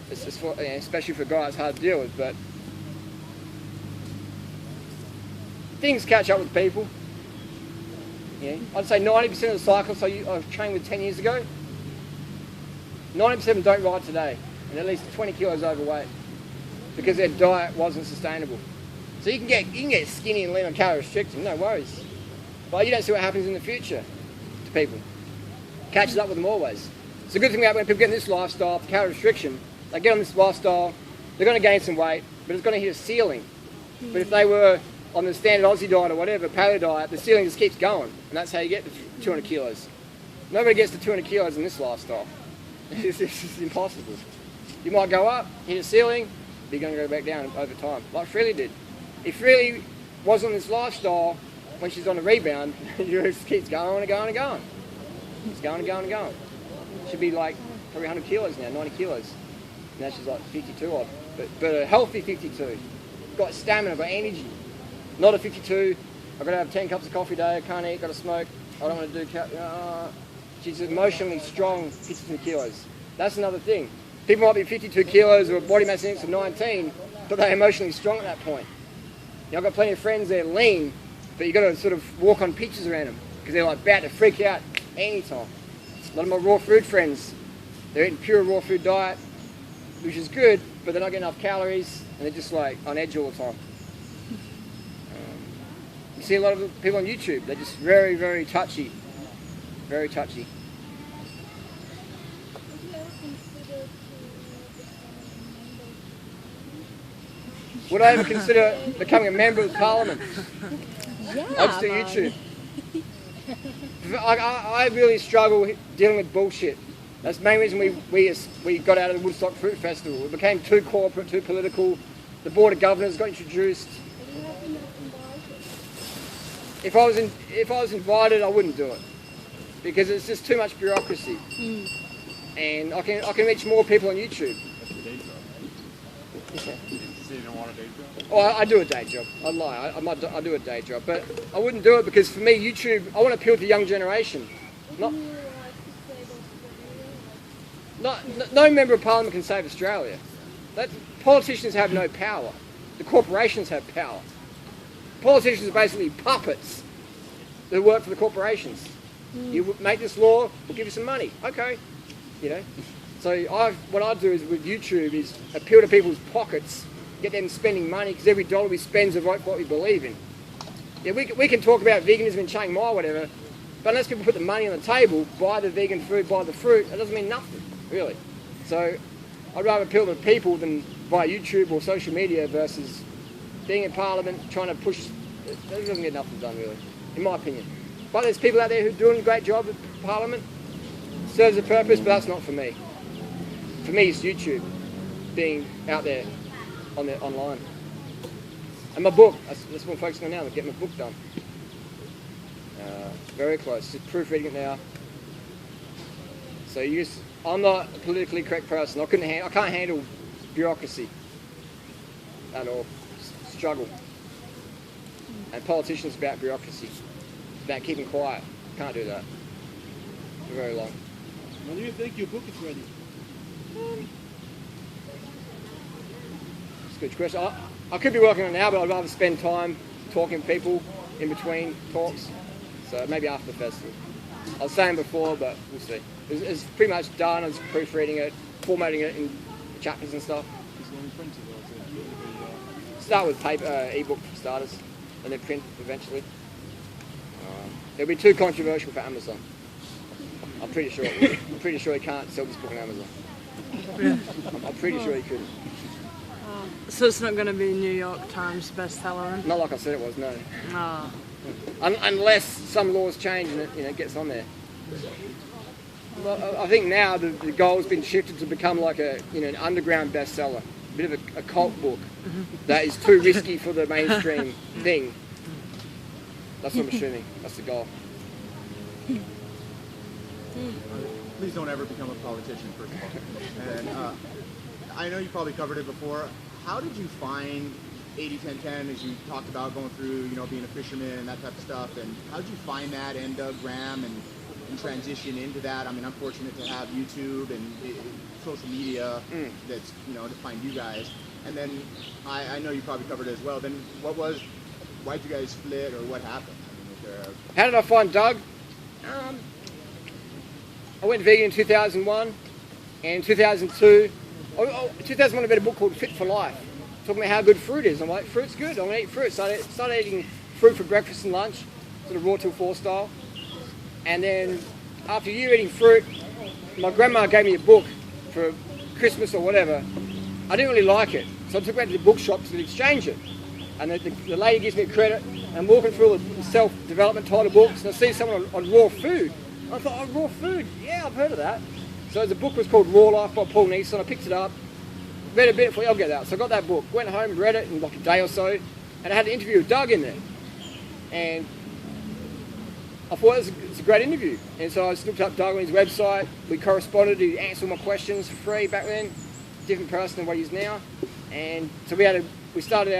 it's just for, you know, especially for guys, hard to deal with. But things catch up with people. Yeah. I'd say 90% of the cyclists I've trained with 10 years ago, 90% of them don't ride today, and at least 20 kilos overweight because their diet wasn't sustainable. So you can get skinny and lean on calorie restriction, no worries. But you don't see what happens in the future to people. Catches up with them always. It's a good thing about when people get in this lifestyle, calorie restriction, they get on this lifestyle, they're going to gain some weight, but it's going to hit a ceiling. But if they were on the standard Aussie diet or whatever, paleo diet, the ceiling just keeps going. And that's how you get to 200 kilos. Nobody gets to 200 kilos in this lifestyle. It's impossible. You might go up, hit a ceiling, but you're going to go back down over time, like Freely did. If Freely was on this lifestyle, when she's on a rebound, it just keeps going and going and going. It's going and going and going. Should be like probably 100 kilos now, 90 kilos. Now she's like 52 odd. But a healthy 52. Got stamina, got energy. Not a 52, I've got to have 10 cups of coffee a day, I can't eat, got to smoke, I don't want to do... she's emotionally strong, 52 kilos. That's another thing. People might be 52 kilos or a body mass index of 19, but they're emotionally strong at that point. You know, I've got plenty of friends, they're lean, but you've got to sort of walk on pictures around them because they're like about to freak out anytime. A lot of my raw food friends, they're eating pure raw food diet, which is good, but they're not getting enough calories, and they're just like on edge all the time. You see a lot of people on YouTube, they're just very, very touchy. Very touchy. Would I ever consider becoming a member of Parliament? Yeah, I just do YouTube. I really struggle dealing with bullshit. That's the main reason we got out of the Woodstock Fruit Festival. It became too corporate, too political. The Board of Governors got introduced. If I was invited, I wouldn't do it because it's just too much bureaucracy. And I can reach more people on YouTube. That's your day job. Yeah. You say you don't want a day job? Oh, I do a day job. I'd lie. I do a day job, but I wouldn't do it because for me, YouTube, I want to appeal to the young generation. No member of Parliament can save Australia. Politicians have no power. The corporations have power. Politicians are basically puppets that work for the corporations. You make this law, we'll give you some money. Okay, you know. So what I do is with YouTube is appeal to people's pockets, get them spending money because every dollar we spend is a vote for what we believe in. Yeah, we can talk about veganism in Chiang Mai, whatever, but unless people put the money on the table, buy the vegan food, buy the fruit, it doesn't mean nothing, really. So I'd rather appeal to people than via YouTube or social media versus being in Parliament, trying to push, it doesn't get nothing done really, in my opinion. But there's people out there who are doing a great job at Parliament, serves a purpose, but that's not for me. For me, it's YouTube, being out there online. And my book, that's what I'm focusing on now, get my book done. Very close, just proofreading it now. So I'm not a politically correct person. I can't handle bureaucracy at all. Struggle. And politicians about bureaucracy, about keeping quiet. Can't do that for very long. When do you think your book is ready? It's a good question. I could be working on it now, but I'd rather spend time talking to people in between talks. So maybe after the festival. I was saying before, but we'll see. It's pretty much done. I was proofreading it, formatting it in chapters and stuff. Start with paper, ebook for starters, and then print eventually. It'll be too controversial for Amazon. I'm pretty sure it will. I'm pretty sure you can't sell this book on Amazon. I'm pretty sure you couldn't. So it's not going to be New York Times bestseller? Not like I said it was, no. Ah. Unless some laws change and it gets on there. Well, I think now the goal's been shifted to become like an underground bestseller, a bit of a cult book that is too risky for the mainstream thing. That's what I'm assuming. That's the goal. Please don't ever become a politician, first of all. And I know you probably covered it before. How did you find 80-10-10 as you talked about going through, being a fisherman and that type of stuff? And how did you find that and Doug Graham and transition into that? I mean, I'm fortunate to have YouTube and social media that's, to find you guys. And then I know you probably covered it as well. Then why'd you guys split or what happened? I mean, How did I find Doug? I went vegan in 2001, and in 2002, 2001 I read a book called Fit for Life, talking about how good fruit is. I'm like, fruit's good, I'm going to eat fruit. So I started eating fruit for breakfast and lunch, sort of RawTill4 style. And then after a year eating fruit, my grandma gave me a book for Christmas or whatever. I didn't really like it, so I took it back to the bookshop to exchange it. And the lady gives me a credit, and I'm walking through all the self-development title books, and I see someone on raw food. I thought, raw food? Yeah, I've heard of that. So the book was called Raw Life by Paul Neeson. I picked it up, read a bit, I'll get that. So I got that book, went home, read it in like a day or so, and I had an interview with Doug in there. And I thought it's a great interview. And so I just looked up Doug on his website. We corresponded, he answered all my questions for free back then. Different person than what he is now. And so we started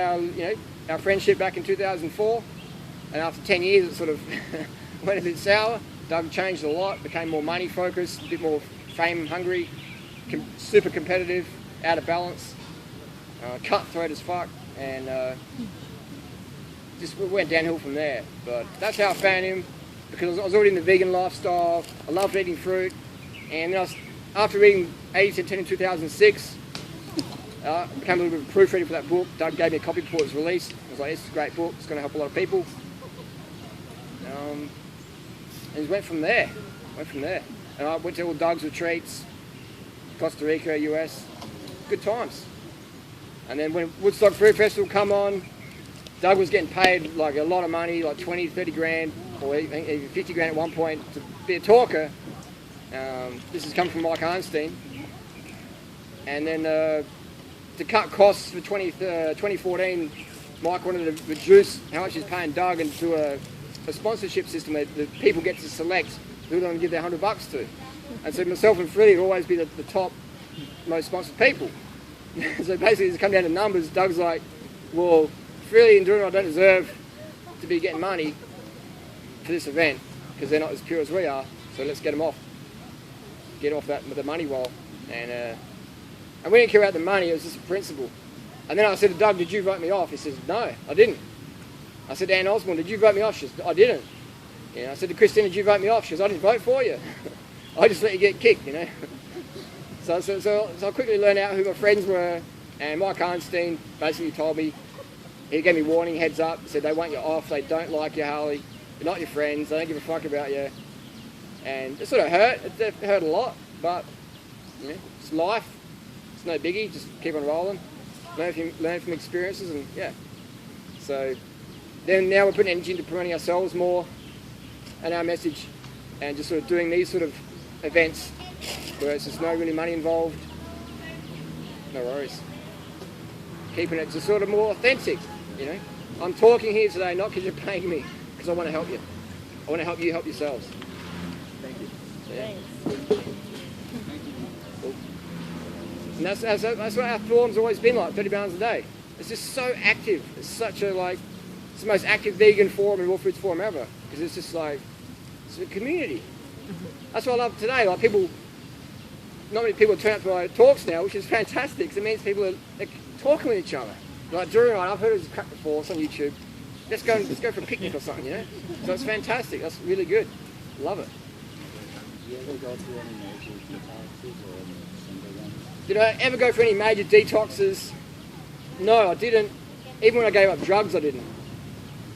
our friendship back in 2004. And after 10 years, it sort of went a bit sour. Doug changed a lot, became more money focused, a bit more fame hungry, super competitive, out of balance, cutthroat as fuck, and just went downhill from there. But that's how I found him, because I was already in the vegan lifestyle. I loved eating fruit, and then after reading 80-10 in 2006, I became a little bit of a proofreader for that book. Doug gave me a copy before it was released. I was like, this is a great book, it's going to help a lot of people. And went from there. And I went to all Doug's retreats, Costa Rica, US, good times. And then when Woodstock Fruit Festival come on, Doug was getting paid like a lot of money, like 20, 30 grand, or even 50 grand at one point to be a talker. This has come from Mike Arnstein. And then to cut costs for 2014, Mike wanted to reduce how much he's paying Doug and do a sponsorship system that people get to select who they want to give their $100 to. And so myself and Freddie would always be the top most sponsored people. So basically it's come down to numbers. Doug's like, well, Freddie and Duran don't deserve to be getting money for this event because they're not as pure as we are, so let's get them off. Get off that with the money roll. And we didn't care about the money, it was just a principle. And then I said to Doug, did you vote me off? He says, no, I didn't. I said to Ann Osborne, did you vote me off? She said, I didn't. I said to Christine, did you vote me off? She says, I didn't vote for you. I just let you get kicked, So I quickly learned out who my friends were, and Mike Arnstein basically told me, he gave me warning, heads up, said they want you off, they don't like you, Harley, they're not your friends, they don't give a fuck about you. And it sort of hurt, it hurt a lot, but it's life, it's no biggie, just keep on rolling, learn from experiences, and yeah. So then now we're putting energy into promoting ourselves more and our message, and just sort of doing these sort of events where it's just no really money involved, no worries. Keeping it just sort of more authentic, I'm talking here today not because you're paying me, because I want to help you. I want to help you help yourselves. Thank you. So, yeah. Cool. And that's what our form's always been like, 30 pounds a day. It's just so active. It's such a it's the most active vegan forum and raw foods forum ever, because it's just it's a community. That's what I love today. Like people not many people turn up to my talks now, which is fantastic, because it means people are talking with each other. Like DURIANRIDER, I've heard of this crap before, it's on YouTube. Let's go for a picnic or something, you know? So it's fantastic, that's really good. Love it. Do you ever go through any major detoxes or any single ones? Did I ever go for any major detoxes? No, I didn't. Even when I gave up drugs, I didn't.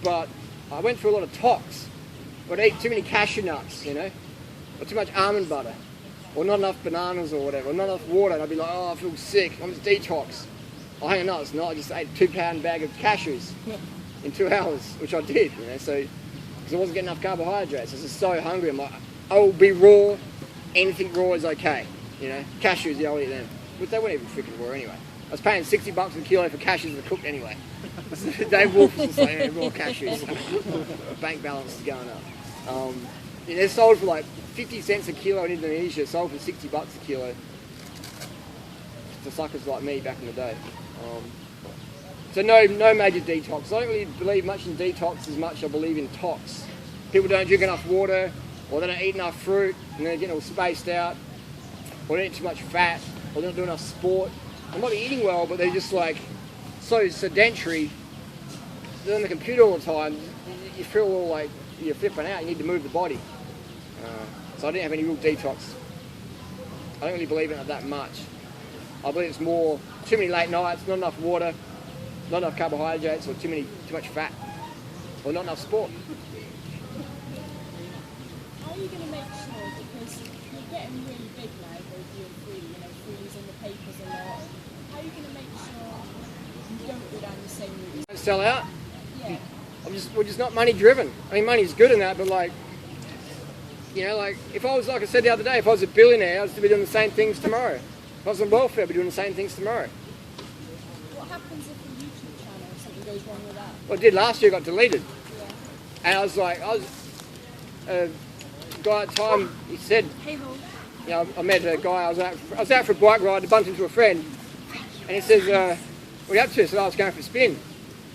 But I went through a lot of tox. I'd eat too many cashew nuts, you know? Or too much almond butter. Or not enough bananas or whatever. Or not enough water. And I'd be like, oh, I feel sick. I'm just detox. Oh, hang on, no, it's not. I just ate a 2-pound bag of cashews in 2 hours, which I did, you know? So, because I wasn't getting enough carbohydrates. I was just so hungry. I'm like, I will be raw. Anything raw is okay, you know? Cashews, yeah, I'll eat them. But they weren't even freaking raw anyway. I was paying $60 a kilo for cashews that are cooked anyway. Dave Wolf was just like, yeah, raw cashews. Bank balance is going up. They're sold for like 50 cents a kilo in Indonesia, sold for $60 a kilo. For suckers like me back in the day. So no major detox. I don't really believe much in detox as much as I believe in tox. People don't drink enough water, or they don't eat enough fruit, and they're getting all spaced out, or they eat too much fat, or they don't do enough sport. They might be eating well, but they're just like so sedentary. They're on the computer all the time. You feel all like you're flipping out. You need to move the body. So I didn't have any real detox. I don't really believe in it that much. I believe it's more too many late nights, not enough water, not enough carbohydrates, or too much fat, or not enough sport. How are you going to make sure, because you're getting really big now with you and Freely, you know, Freely's in the papers a lot. How are you going to make sure you don't go down the same route? Don't sell out. Yeah. We're just not money driven. I mean, money's good in that, but like, you know, like if I was, like I said the other day, if I was a billionaire, I'd still be doing the same things tomorrow. If I was on welfare, I'd be doing the same things tomorrow. What happens if a YouTube channel, something goes wrong with that? What I did last year got deleted. Yeah. And I was a guy at the time, he said, Hey ho. you know, I met a guy, I was out for a bike ride, I bumped into a friend, and he says, what are you up to? I said, I was going for a spin.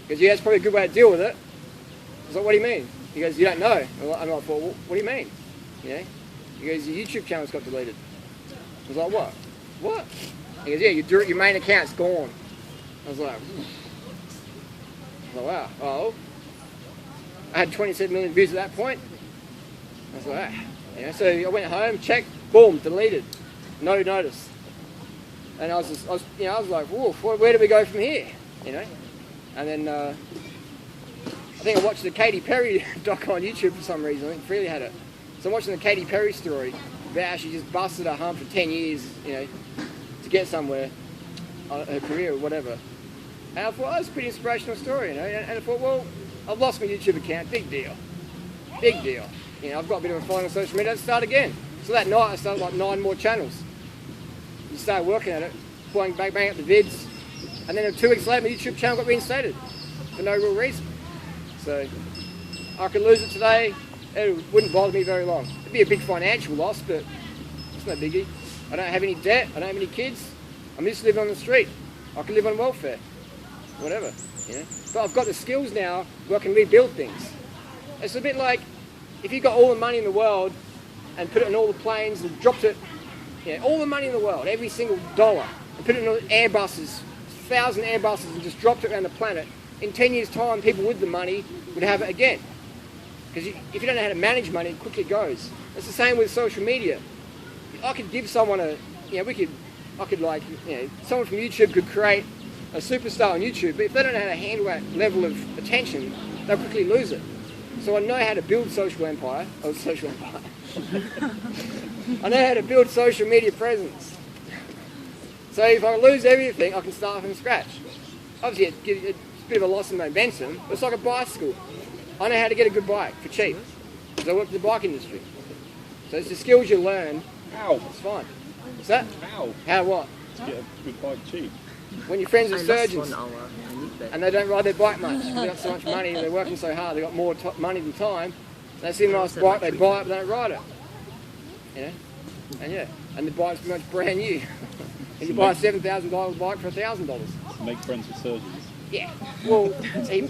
He goes, yeah, it's probably a good way to deal with it. I was like, what do you mean? He goes, you don't know. And I thought, well, what do you mean? You know? He goes, your YouTube channel's got deleted. I was like, what? What? He goes, yeah, your main account's gone. I was like, wow. Oh. I had 27 million views at that point. I was like, you know, so I went home, checked, boom, deleted. No notice. And I was like, whoa, where do we go from here? You know? And then I think I watched the Katy Perry doc on YouTube for some reason. I think Freely had it. So I'm watching the Katy Perry story about how she just busted her hump for 10 years, you know, to get somewhere, her career or whatever. And I thought, oh, that's a pretty inspirational story, you know. And I thought, well, I've lost my YouTube account, big deal. Big deal. You know, I've got a bit of a following on social media, let's start again. So that night I started like 9 more channels. You started working at it, bang up the vids, and then 2 weeks later my YouTube channel got reinstated for no real reason. So I could lose it today, it wouldn't bother me very long. It'd be a big financial loss, but it's no biggie. I don't have any debt, I don't have any kids, I'm used to living on the street. I can live on welfare, whatever, you know. But I've got the skills now where I can rebuild things. It's a bit like if you got all the money in the world and put it on all the planes and dropped it, you know, all the money in the world, every single dollar, and put it in all the Airbuses, 1,000 Airbuses, and just dropped it around the planet, in 10 years' time, people with the money would have it again. Because if you don't know how to manage money, it quickly goes. It's the same with social media. I could give someone someone from YouTube could create a superstar on YouTube, but if they don't know how to handle that level of attention, they'll quickly lose it. So I know how to build social empire. I know how to build social media presence. So if I lose everything, I can start from scratch. Obviously, it's a bit of a loss in momentum, but it's like a bicycle. I know how to get a good bike for cheap, because I work in the bike industry. So it's the skills you learn. How? It's fine. What's that? How? How what? To get a good bike cheap. When your friends are surgeons and they don't ride their bike much, they've got so much money, they're working so hard, they've got more money than time, they see a nice bike, they buy it, but they don't ride it. You know? And yeah, and the bike's pretty much brand new. And you buy a $7,000 bike for $1,000. Make friends with surgeons. Yeah. Well,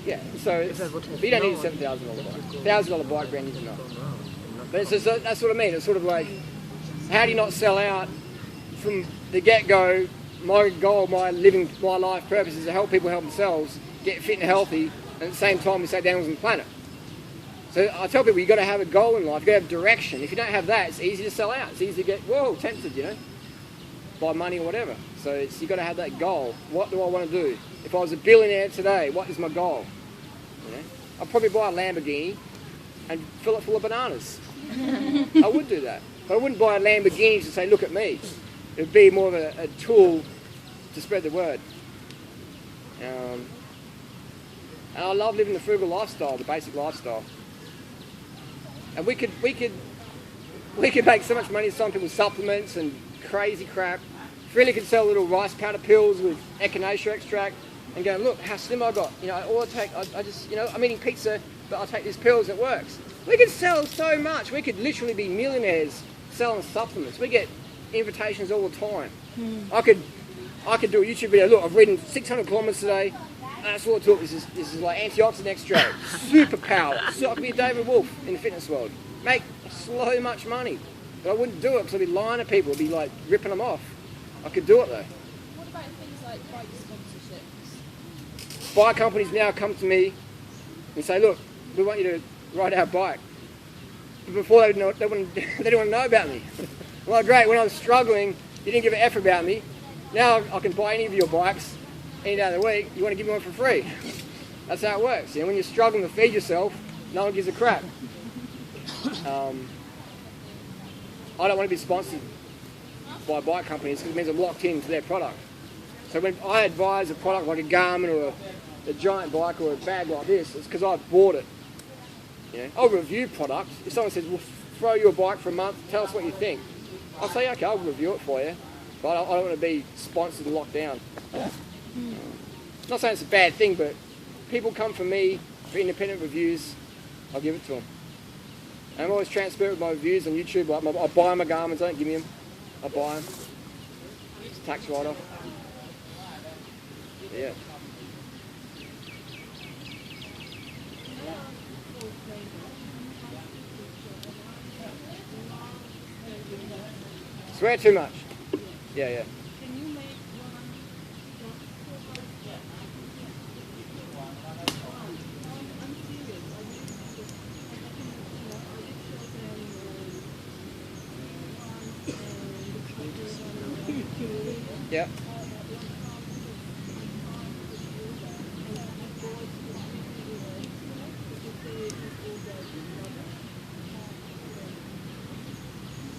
yeah. So, but you don't need a $7,000 bike. $1,000 bike brand new is not. But it's just, that's what I mean. It's sort of like, how do you not sell out from the get-go, my goal, my life purpose is to help people help themselves, get fit and healthy, and at the same time we save the animals on the planet. So I tell people, you've got to have a goal in life, you've got to have direction. If you don't have that, it's easy to sell out. It's easy to get, whoa, tempted, you know, by money or whatever. So you've got to have that goal. What do I want to do? If I was a billionaire today, what is my goal? You know? I'd probably buy a Lamborghini and fill it full of bananas. I would do that. But I wouldn't buy a Lamborghini to say, look at me. It would be more of a tool to spread the word. And I love living the frugal lifestyle, the basic lifestyle. And we could make so much money selling people supplements and crazy crap. Really could sell little rice powder pills with echinacea extract and go, look how slim I got. You know, I just, you know, I'm eating pizza, but I take these pills and it works. We could sell so much. We could literally be millionaires selling supplements. We get invitations all the time. I could do a YouTube video. Look, I've ridden 600 kilometers today. That's all it took. This is like antioxidant extract, superpower. So I could be a David Wolf in the fitness world. Make so much money. But I wouldn't do it because I'd be lying to people. I'd be like ripping them off. I could do it though. What about things like bike sponsorships? Bike companies now come to me and say, look, we want you to ride our bike. But before they didn't want to know about me. Well, great, when I was struggling, you didn't give an F about me. Now I can buy any of your bikes any day of the week. You want to give me one for free. That's how it works. You know, when you're struggling to feed yourself, no one gives a crap. I don't want to be sponsored by bike companies because it means I'm locked into their product. So when I advise a product like a Garmin or a giant bike or a bag like this, it's because I've bought it. You know, I'll review products. If someone says, we'll throw you a bike for a month, tell us what you think. I'll say, okay, I'll review it for you, but I don't want to be sponsored and locked down. I'm not saying it's a bad thing, but people come for me for independent reviews, I'll give it to them. And I'm always transparent with my reviews on YouTube. I buy my Garmins, don't give me them. I buy them. It's a tax write-off. Yeah. Swear too much. Yeah. Can you make Yeah.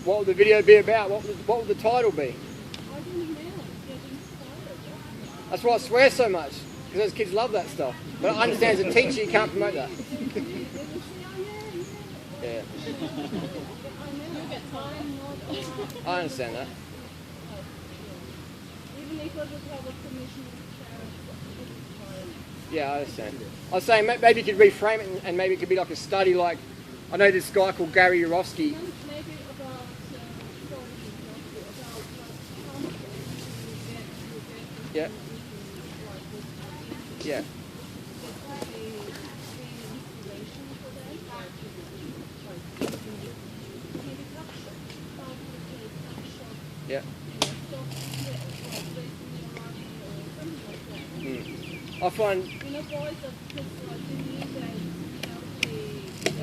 What would the video be about? What would the title be? That's why I swear so much, because those kids love that stuff. But I understand as a teacher you can't promote that. Yeah. I understand that. Yeah, I understand. I was saying maybe you could reframe it and maybe it could be like a study like, I know this guy called Gary Urofsky. Yeah. Yeah. Yeah. I find.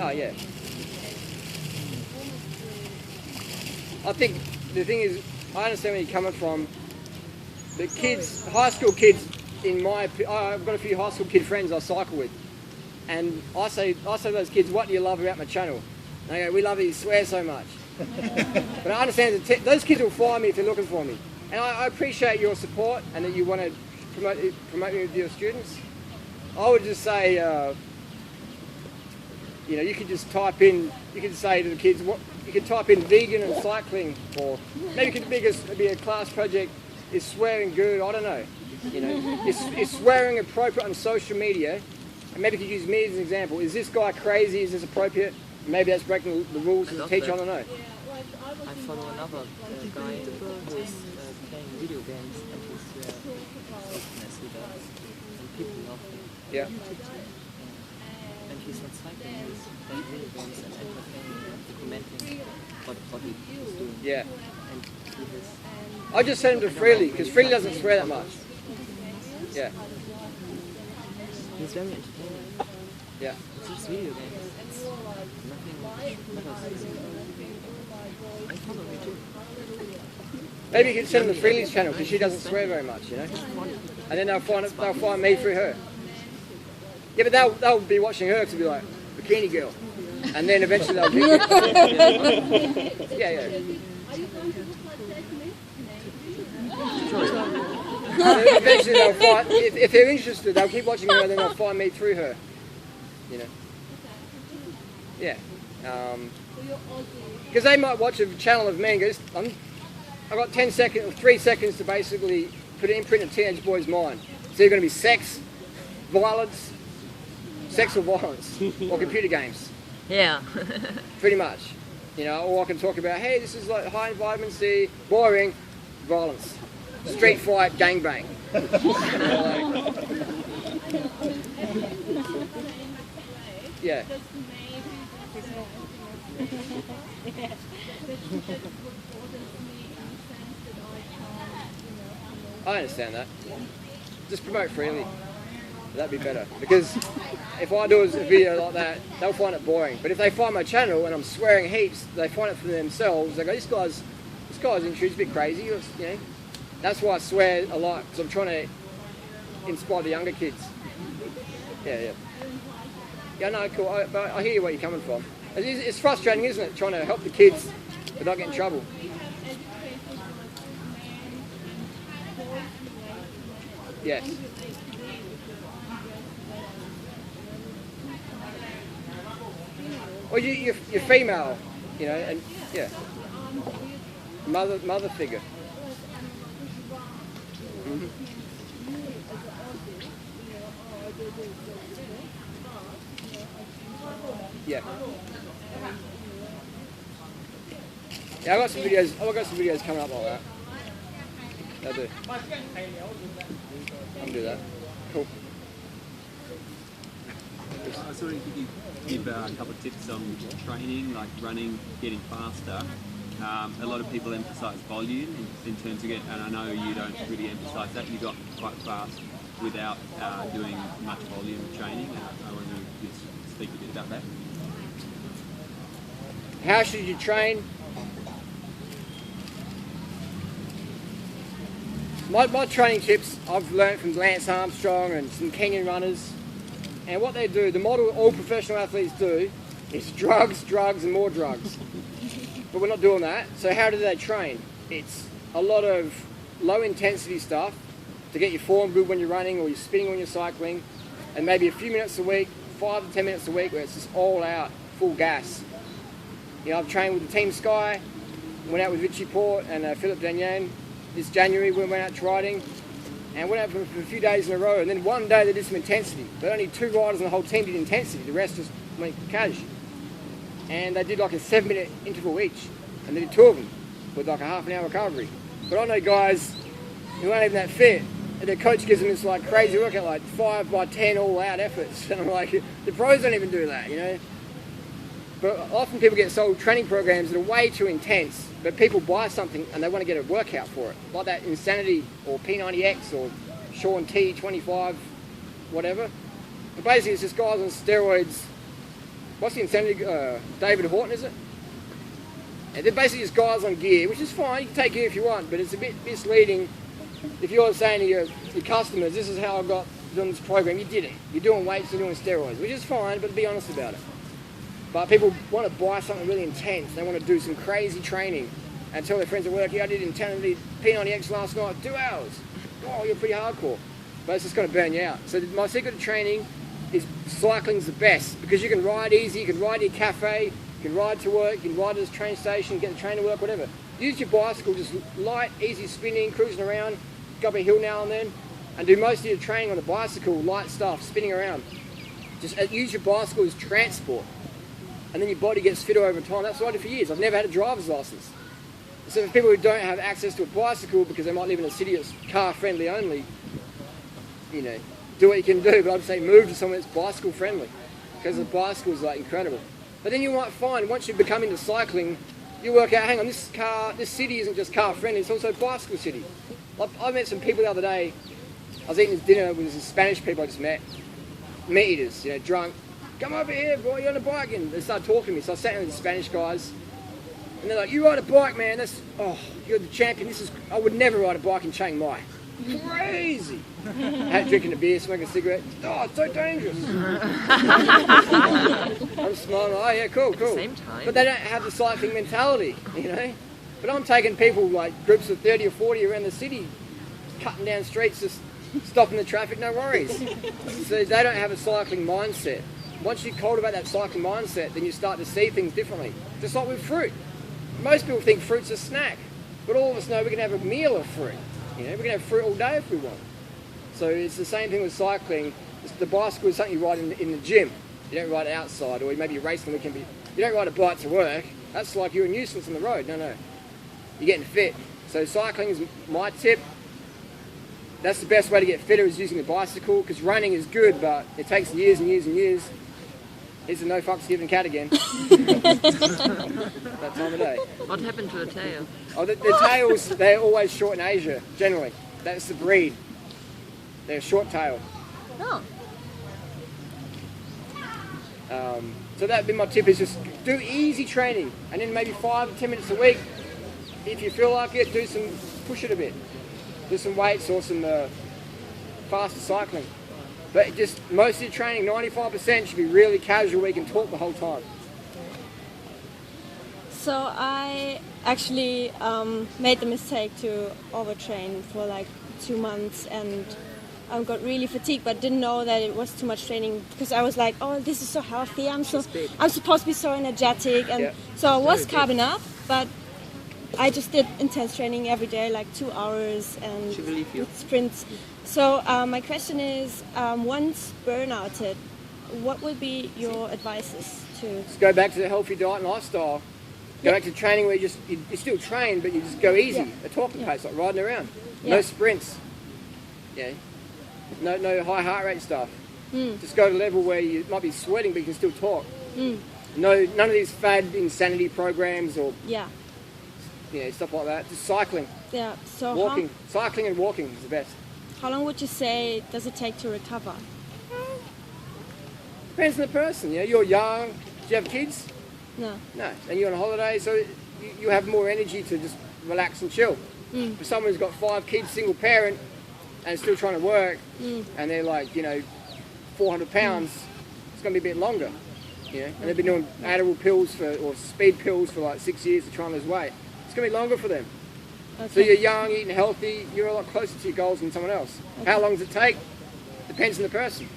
Oh yeah. I think the thing is, I understand where you're coming from. The kids, high school kids, I've got a few high school kid friends I cycle with, and I say to those kids, what do you love about my channel? And they go, we love it, you swear so much. But I understand that those kids will find me if they're looking for me. And I appreciate your support and that you want to promote me with your students. I would just say, you know, you could just type in, you could say to the kids, you could type in vegan and cycling, or maybe it could be a class project, is swearing good, I don't know. You know, is swearing appropriate on social media? And maybe you could use me as an example. Is this guy crazy? Is this appropriate? Maybe that's breaking the rules as a teacher, I don't know. I follow another guy who is playing video games and he's softness he does, and people love him. Yeah. And he's not cycling, he's playing video games and entertaining and documenting what he's doing. Yeah. And he has I just send them to Freely, because Freely doesn't swear that much. Yeah. It's very entertaining. Yeah. It's just video games. It's nothing much. I follow me too. Maybe you can send them to Freely's channel, because she doesn't swear very much, you know? And then they'll find me through her. Yeah, but they'll be watching her to be like, Bikini Girl. And then eventually they'll pick it. Yeah, yeah. Eventually they'll find, if they're interested, they'll keep watching her and then they'll find me through her. You know? Yeah. Because they might watch a channel of me and go, I've got 10 seconds or 3 seconds to basically put an imprint in a teenage boy's mind. So you're going to be sex, violence, sexual violence, or computer games. Yeah. Pretty much. You know, or I can talk about, hey, this is like high in vitamin C, boring, violence, street fight, gangbang. Yeah. I understand that. Just promote freely. That'd be better. Because if I do a video like that, they'll find it boring. But if they find my channel and I'm swearing heaps, they find it for themselves. They go, this guy's intrigued, a bit crazy. You know, that's why I swear a lot, because I'm trying to inspire the younger kids. Yeah. Yeah, no, cool. But I hear where you're coming from. It's frustrating, isn't it, trying to help the kids but not get in trouble. Yes. Well, you're female, you know, and yeah, mother figure. Mm-hmm. Yeah. Yeah, I've got some videos coming up like that. I do. I'll do that. Cool. I was wondering if you could give a couple of tips on training, like running, getting faster. A lot of people emphasise volume in terms of it, and I know you don't really emphasise that. You got quite fast without doing much volume training. I wonder if you could speak a bit about that. How should you train? My training tips I've learned from Lance Armstrong and some Kenyan runners. And what they do, the model all professional athletes do, is drugs, and more drugs. But we're not doing that. So how do they train? It's a lot of low intensity stuff to get your form good when you're running or you're spinning when you're cycling, and maybe a few minutes a week, 5 to 10 minutes a week where it's just all out, full gas. You know, I've trained with the Team Sky, went out with Richie Port and Philip Danyan. This January we went out riding and went out for a few days in a row, and then one day they did some intensity. But only 2 riders in the whole team did intensity, the rest just went cash. And they did like a 7-minute interval each, and they did 2 of them with like a half an hour recovery. But I know guys who aren't even that fit, and their coach gives them this like crazy workout, like 5 by 10 all out efforts. And I'm like, the pros don't even do that, you know? But often people get sold training programs that are way too intense, but people buy something and they want to get a workout for it. Like that Insanity or P90X or Sean T25, whatever. But basically it's just guys on steroids. What's the Insanity? David Horton, is it? And they're basically just guys on gear, which is fine. You can take gear if you want, but it's a bit misleading. If you're saying to your customers, this is how I got doing this program, you did it. You're doing weights, you're doing steroids, which is fine, but be honest about it. But people want to buy something really intense. They want to do some crazy training and tell their friends at work, yeah, I did Insanity P90X last night, 2 hours. Oh, you're pretty hardcore. But it's just going to burn you out. So my secret to training is cycling's the best, because you can ride easy, you can ride to your cafe, you can ride to work, you can ride to the train station, get the train to work, whatever. Use your bicycle, just light, easy spinning, cruising around, go up a hill now and then, and do most of your training on the bicycle, light stuff, spinning around. Just use your bicycle as transport. And then your body gets fitter over time. That's what I did for years. I've never had a driver's license. So for people who don't have access to a bicycle because they might live in a city that's car friendly only, you know, do what you can do, but I'd say move to somewhere that's bicycle friendly, because the bicycle is like incredible. But then you might find once you become into cycling, You work out, hang on, this city isn't just car friendly, it's also bicycle city. I met some people the other day. I was eating this dinner with some Spanish people I just met, meat eaters, you know, drunk. Come over here, boy, you're on a bike. And they started talking to me, so I sat down with the Spanish guys. And they're like, you ride a bike, man, you're the champion. I would never ride a bike in Chiang Mai. Crazy. Drinking a beer, smoking a cigarette. Oh, it's so dangerous. I'm smiling, oh yeah, cool. At the same time. But they don't have the cycling mentality, you know. But I'm taking people, like groups of 30 or 40 around the city, cutting down streets, just stopping the traffic, no worries. So they don't have a cycling mindset. Once you cultivate that cycling mindset, then you start to see things differently. Just like with fruit. Most people think fruit's a snack, but all of us know we can have a meal of fruit. You know, we can have fruit all day if we want. So it's the same thing with cycling. The bicycle is something you ride in the gym. You don't ride it outside, or maybe you race on the weekend. You don't ride a bike to work. That's like you're a nuisance on the road. No. You're getting fit. So cycling is my tip. That's the best way to get fitter, is using the bicycle, because running is good, but it takes years and years and years. Here's a no fucks given cat again. That time of day. What happened to the tail? Oh, the tails, they're always short in Asia, generally. That's the breed. They're short tail. Oh. So that'd be my tip, is just do easy training, and then maybe 5 to 10 minutes a week. If you feel like it, push it a bit. Do some weights or some faster cycling. But just most of your training, 95%, should be really casual where you can talk the whole time. So I actually made the mistake to overtrain for like 2 months, and got really fatigued, but didn't know that it was too much training, because I was like, oh, this is so healthy, I'm supposed to be so energetic, and so I was carving up, but I just did intense training every day, like 2 hours and with sprints. So my question is, once burnouted, what would be your advices to? Just go back to the healthy diet and lifestyle. Go back to training where you still train, but you just go easy, a talking pace, like riding around. No sprints. Yeah. No high heart rate stuff. Just go to a level where you might be sweating, but you can still talk. None of these fad insanity programs or stuff like that. Just cycling. Yeah. So walking, cycling and walking is the best. How long would you say does it take to recover? Depends on the person. You know, you're young. Do you have kids? No. No. And you're on holiday, so you have more energy to just relax and chill. For someone who's got 5 kids, single parent, and still trying to work, and they're like, 400 pounds, it's going to be a bit longer. You know, and they've been doing Adderall pills or speed pills for like 6 years to try and lose weight. It's going to be longer for them. Okay. So you're young, eating healthy, you're a lot closer to your goals than someone else. Okay. How long does it take? Depends on the person.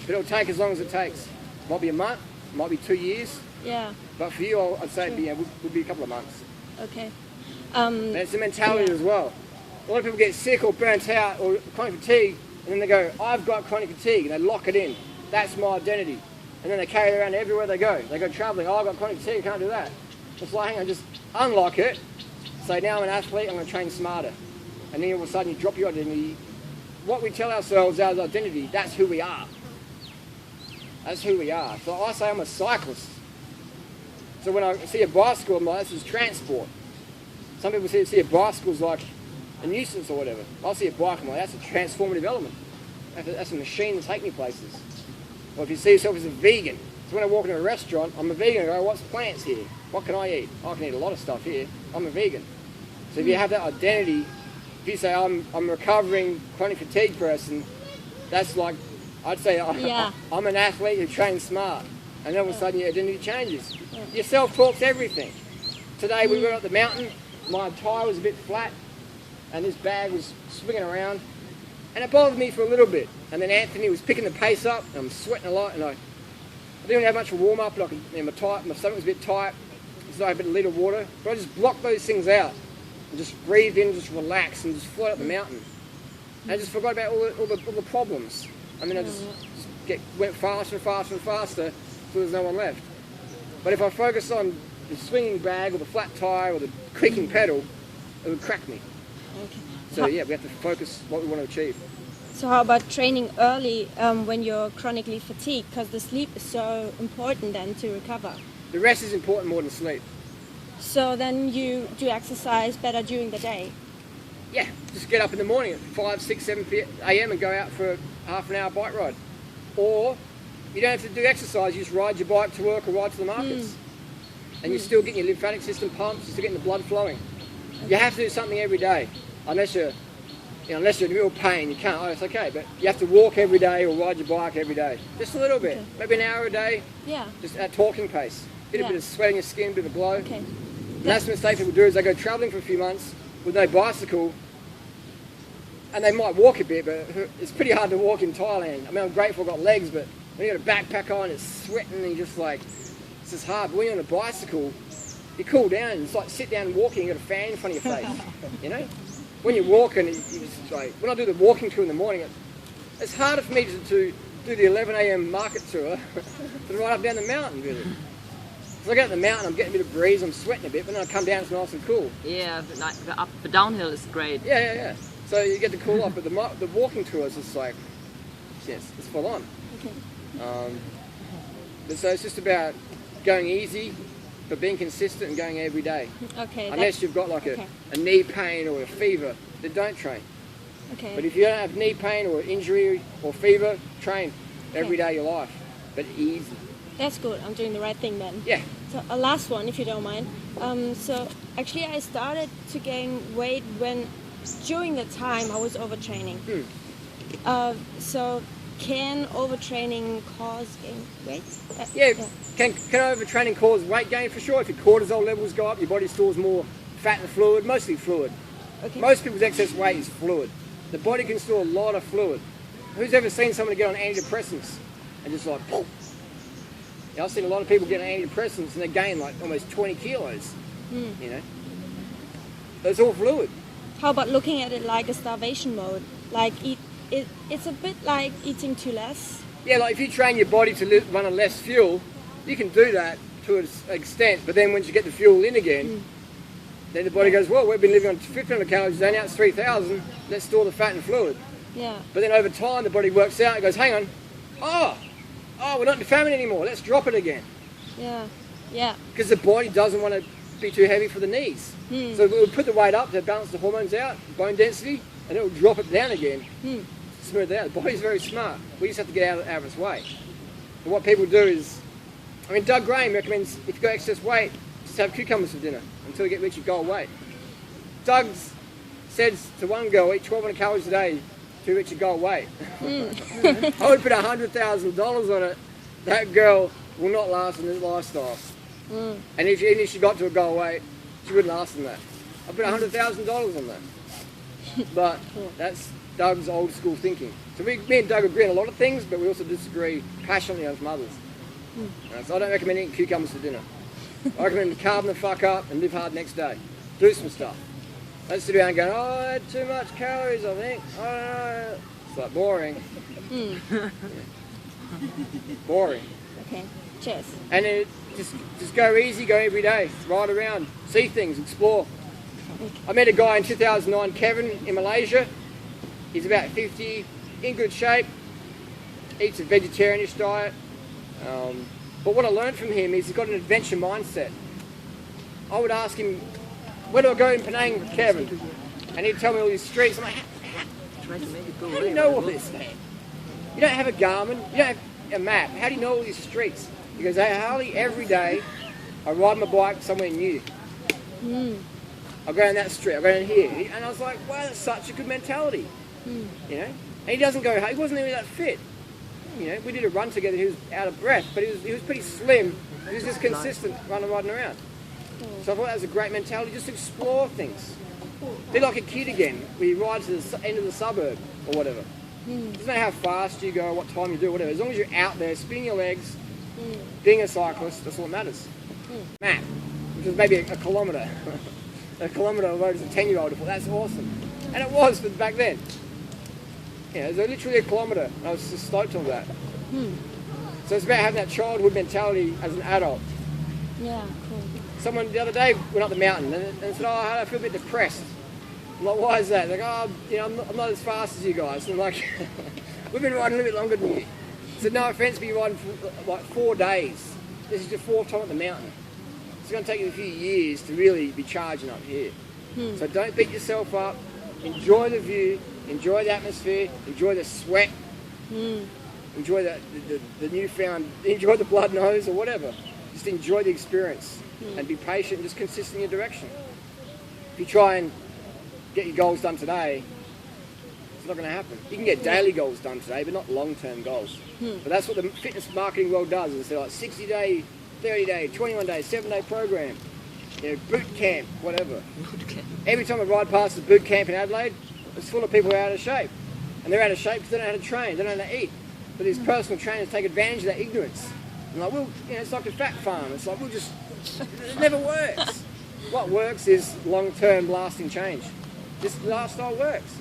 But it'll take as long as it takes. Might be a month, might be 2 years. Yeah. But for you, I'd say it would be a couple of months. Okay. And it's the mentality as well. A lot of people get sick or burnt out or chronic fatigue, and then they go, I've got chronic fatigue, and they lock it in. That's my identity. And then they carry it around everywhere they go. They go travelling, I've got chronic fatigue, I can't do that. It's like, hang on, just unlock it. Say, now I'm an athlete, I'm going to train smarter. And then all of a sudden you drop your identity. What we tell ourselves as identity, that's who we are. That's who we are. So I say I'm a cyclist. So when I see a bicycle, I'm like, this is transport. Some people see a bicycle as like a nuisance or whatever. I see a bike, I'm like, that's a transformative element. That's a machine to take me places. Or if you see yourself as a vegan, so when I walk into a restaurant, I'm a vegan, I go, what's plants here? What can I eat? I can eat a lot of stuff here. I'm a vegan. So if you have that identity, if you say I'm a recovering chronic fatigue person, that's like, I'd say I'm an athlete who trains smart. And then all of a sudden your identity changes. Your self-talk's everything. Today we were up the mountain, my tyre was a bit flat, and this bag was swinging around, and it bothered me for a little bit. And then Anthony was picking the pace up, and I'm sweating a lot, and I didn't have much of a warm-up, but my stomach was a bit tight, so I had a liter of water. But I just blocked those things out, and just breathed in, just relaxed, and just float up the mountain. And I just forgot about all the problems. And then I just went faster and faster and faster, until there was no one left. But if I focus on the swinging bag, or the flat tyre, or the creaking pedal, it would crack me. Okay. So yeah, we have to focus what we want to achieve. So how about training early when you're chronically fatigued? Because the sleep is so important then to recover. The rest is important more than sleep. So then you do exercise better during the day. Yeah, just get up in the morning at 5, 6, 7 a.m. and go out for a half an hour bike ride. Or you don't have to do exercise, you just ride your bike to work or ride to the markets. And you're still getting your lymphatic system pumped, you're still getting the blood flowing. You have to do something every day, unless you're in real pain, you can't, it's okay, but you have to walk every day or ride your bike every day. Just a little bit, maybe an hour a day, just at talking pace. Get a bit of sweat on your skin, a bit of glow. And that's the mistake people do is they go travelling for a few months with no bicycle, and they might walk a bit, but it's pretty hard to walk in Thailand. I mean, I'm grateful I've got legs, but when you've got a backpack on, it's sweating and you're just like, it's just hard. But when you're on a bicycle, you cool down, it's like sit down walking, you've got a fan in front of your face, you know? When you're walking, it's like, when I do the walking tour in the morning, it's harder for me to do the 11 a.m. market tour than ride up down the mountain, really. So I go up the mountain, I'm getting a bit of breeze, I'm sweating a bit, but then I come down, it's nice and cool. Yeah, the downhill is great. Yeah. So you get to cool off, but the walking tour is just like, yes, it's full on. But so it's just about going easy, but being consistent and going every day. Unless you've got like a knee pain or a fever, then don't train. But if you don't have knee pain or injury or fever, train every day of your life, but easy. That's good. I'm doing the right thing then. Yeah. So a last one, if you don't mind. So actually, I started to gain weight during the time I was overtraining. So can overtraining cause gain weight? Can overtraining cause weight gain? For sure. If your cortisol levels go up, your body stores more fat and fluid, mostly fluid. Most people's excess weight is fluid. The body can store a lot of fluid. Who's ever seen someone get on antidepressants and just like, poof? Yeah, I've seen a lot of people get on antidepressants and they gain like almost 20 kilos, you know? It's all fluid. How about looking at it like a starvation mode? Like it's a bit like eating too less. Yeah, like if you train your body to run on less fuel, you can do that to an extent, but then once you get the fuel in again, then the body goes, well, we've been living on 1,500 calories a day, now it's 3,000, let's store the fat and fluid. Yeah. But then over time, the body works out and goes, hang on, oh, we're not in famine anymore, let's drop it again. Yeah. Because the body doesn't want to be too heavy for the knees. So we'll put the weight up to balance the hormones out, bone density, and it will drop it down again, smooth it out. The body's very smart. We just have to get out of its way. And what people do is, I mean, Doug Graham recommends if you've got excess weight, just have cucumbers for dinner until you reach your goal weight. Doug says to one girl, eat 1,200 calories a day to reach your goal weight. I would put $100,000 on it. That girl will not last in this lifestyle. And even if she got to a goal weight, she wouldn't last in that. I put $100,000 on that. But that's Doug's old school thinking. So me and Doug agree on a lot of things, but we also disagree passionately on some others. So I don't recommend eating cucumbers for dinner. I recommend carving the fuck up and live hard next day. Do some stuff. Don't sit around going, oh, I had too much calories, I think. I don't know. It's like boring. Boring. Okay, cheers. And it, just go easy, go every day. Ride around, see things, explore. I met a guy in 2009, Kevin, in Malaysia. He's about 50, in good shape, eats a vegetarianish diet. But what I learned from him is he's got an adventure mindset. I would ask him, where do I go in Penang with Kevin? And he'd tell me all these streets. I'm like, how do you know all this, man? You don't have a Garmin, you don't have a map. How do you know all these streets? He goes, hey, Harley, every day I ride my bike somewhere new. I'll go down that street, I'll go down here. And I was like, wow, that's such a good mentality. You know? And he doesn't go, he wasn't even that fit. You know, we did a run together, he was out of breath, but he was pretty slim. He was just consistent riding around. So I thought that was a great mentality, just explore things. Be like a kid again, where you ride to the end of the suburb or whatever. Doesn't matter how fast you go, what time you do, whatever. As long as you're out there, spinning your legs, being a cyclist, that's all that matters. Map, which was maybe a kilometre. A kilometre I rode as a 10-year-old, I thought that's awesome. And it was for back then. Yeah, it was literally a kilometre, and I was just stoked on that. So it's about having that childhood mentality as an adult. Yeah, cool. Someone the other day went up the mountain and said, oh, I feel a bit depressed. I'm like, why is that? They're like, oh, you know, I'm not as fast as you guys. And I'm like, we've been riding a little bit longer than you. I said, no offence, but you're riding for like 4 days. This is your 4th time at the mountain. It's going to take you a few years to really be charging up here. So don't beat yourself up. Enjoy the view, enjoy the atmosphere, enjoy the sweat, enjoy the newfound, enjoy the blood nose or whatever. Just enjoy the experience and be patient and just consistent in your direction. If you try and get your goals done today, it's not going to happen. You can get daily goals done today, but not long-term goals. But that's what the fitness marketing world does. It's like 60-day, 30-day, 21-day, 7-day program. You know, boot camp, whatever. Every time I ride past the boot camp in Adelaide, it's full of people who are out of shape. And they're out of shape because they don't know how to train, they don't know how to eat. But these personal trainers take advantage of that ignorance. And like, well, you know, it's like a fat farm. It's like, it never works. What works is long-term lasting change. This lifestyle works.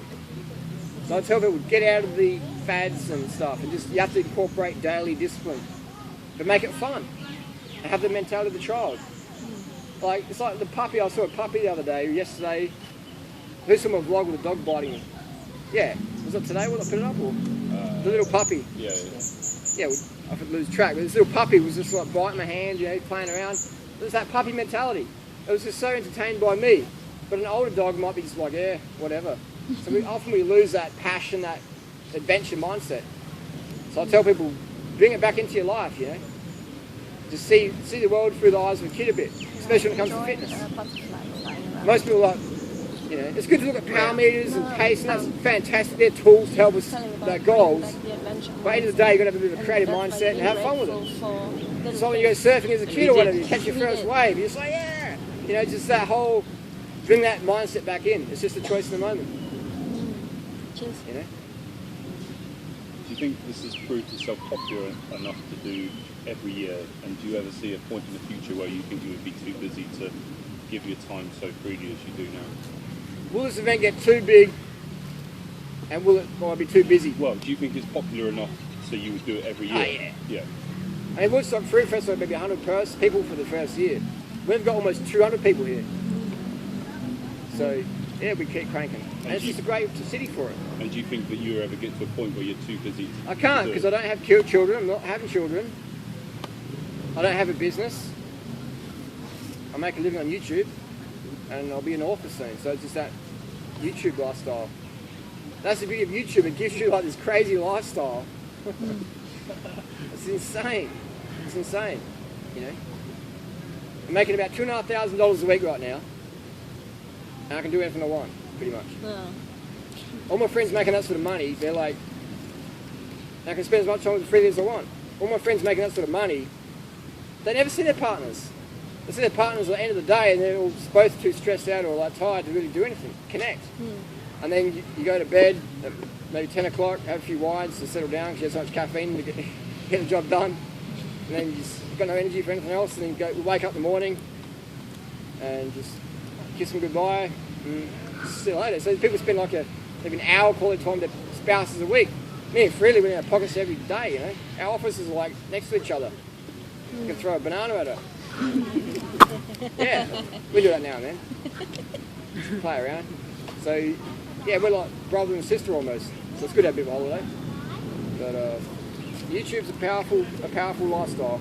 So I tell people, get out of the fads and stuff and just, you have to incorporate daily discipline. But make it fun. And have the mentality of the child. Like, it's like the puppy, I saw a puppy the other day, yesterday. Who's saw my vlog with a dog biting me? Yeah. Was it today when I put it up? Or? The little puppy. Yeah, I could lose track. But this little puppy was just like biting my hand, you know, playing around. It was that puppy mentality. It was just so entertained by me. But an older dog might be just like, yeah, whatever. So often we lose that passion, that adventure mindset. So I tell people, bring it back into your life, you know. Just see the world through the eyes of a kid a bit, especially when it comes to fitness. Most people are like, you know, it's good to look at power meters and pace, and that's fantastic. They're tools to help us their goals. But at the end of the day, you've got to have a bit of a creative mindset and have fun with it. So when you go surfing as a kid or whatever, you catch your first wave, you're just like, yeah! You know, just that whole, bring that mindset back in. It's just a choice in the moment. You know? Do you think this has proved itself popular enough to do every year? And do you ever see a point in the future where you think you would be too busy to give your time so freely as you do now? Will this event get too big and will I be too busy? Well, do you think it's popular enough so you would do it every year? Oh, yeah. Yeah. I mean, Woodstock Fruit Festival, maybe 100 people for the first year. We've got almost 200 people here. So, yeah, we keep cranking. And it's just a great city for it. And do you think that you ever get to a point where you're too busy? I can't, because I don't have children. I'm not having children. I don't have a business. I make a living on YouTube, and I'll be an author soon. So it's just that YouTube lifestyle. That's the beauty of YouTube. It gives you like this crazy lifestyle. It's insane. It's insane. You know. I'm making about $2,500 a week right now, and I can do anything I want, pretty much. All my friends making that sort of money, they're like, I can spend as much time with the freely as I want. All my friends making that sort of money, they never see their partners. They see their partners at the end of the day and they're all both too stressed out or like tired to really do anything, connect. And then you go to bed at maybe 10 o'clock, have a few wines to settle down because you have so much caffeine to get the job done. And then you've got no energy for anything else, and then you wake up in the morning and just kiss them goodbye and see you later. So people spend like maybe an hour quality time with their spouses a week. Me and Freely, we're in our pockets every day, you know. Our offices are like next to each other. You can throw a banana at her. Yeah, we do that now and then. Just play around. So, yeah, we're like brother and sister almost. So it's good to have a bit of a holiday. But YouTube's a powerful lifestyle.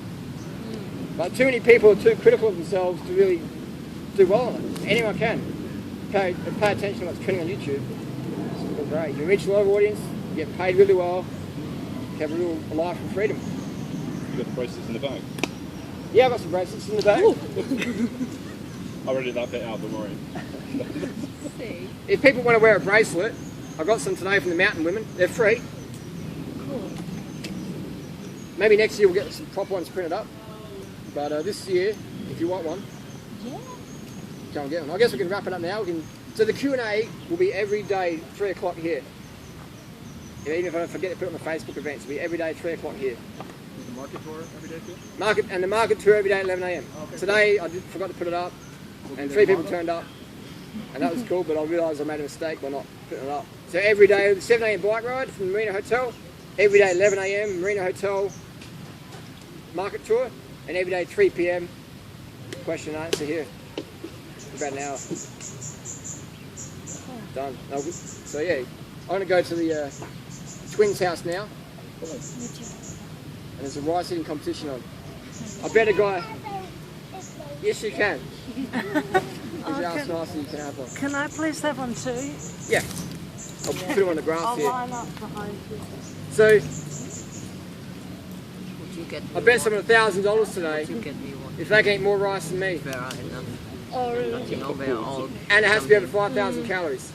But too many people are too critical of themselves to really do well on it. Anyone can. Pay attention to what's trending on YouTube. It's great. You reach a lot of audience, you get paid really well, you have a real life of freedom. You got the bracelets in the bag? Yeah, I've got some bracelets in the bag. I already did that bit out, don't worry. If people want to wear a bracelet, I've got some today from the Mountain Women. They're free. Cool. Maybe next year we'll get some proper ones printed up. But this year, if you want one, go and get one. I guess we can wrap it up now. So the Q&A will be every day, 3 o'clock here. Even if I forget to put it on the Facebook events, it'll be every day, 3 o'clock here. The market tour every day too? The market tour every day at 11 a.m. Okay. Today I forgot to put it up, and 3 people turned up, and that was cool. But I realised I made a mistake by not putting it up. So every day, 7 a.m. bike ride from the Marina Hotel. Every day, 11 a.m. Marina Hotel market tour, and every day 3 p.m. question and answer here. About an hour. Done. So yeah, I'm going to go to the twins' house now. And there's a rice eating competition on. I bet a guy. Yes, you can. Is your ass nice and you can have one? Can I please have one too? Yeah. I'll put it on the grass I'll here. line up behind you. So, Would you get me I bet one? someone $1,000 today Would you get me one? if they can eat more rice than me. There are enough. Oh, really? But you know, they are all. And it has to be over 5,000 calories.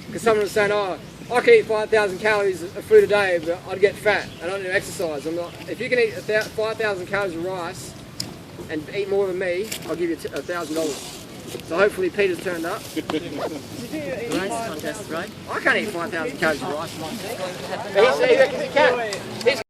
Because someone was saying, oh, I can eat 5,000 calories of food a day, but I'd get fat. I don't do exercise. I'm not. If you can eat 5,000 calories of rice and eat more than me, I'll give you $1,000. So hopefully Peter's turned up. Rice contest, right? I can't eat 5,000 calories of rice. But he reckons he can. He's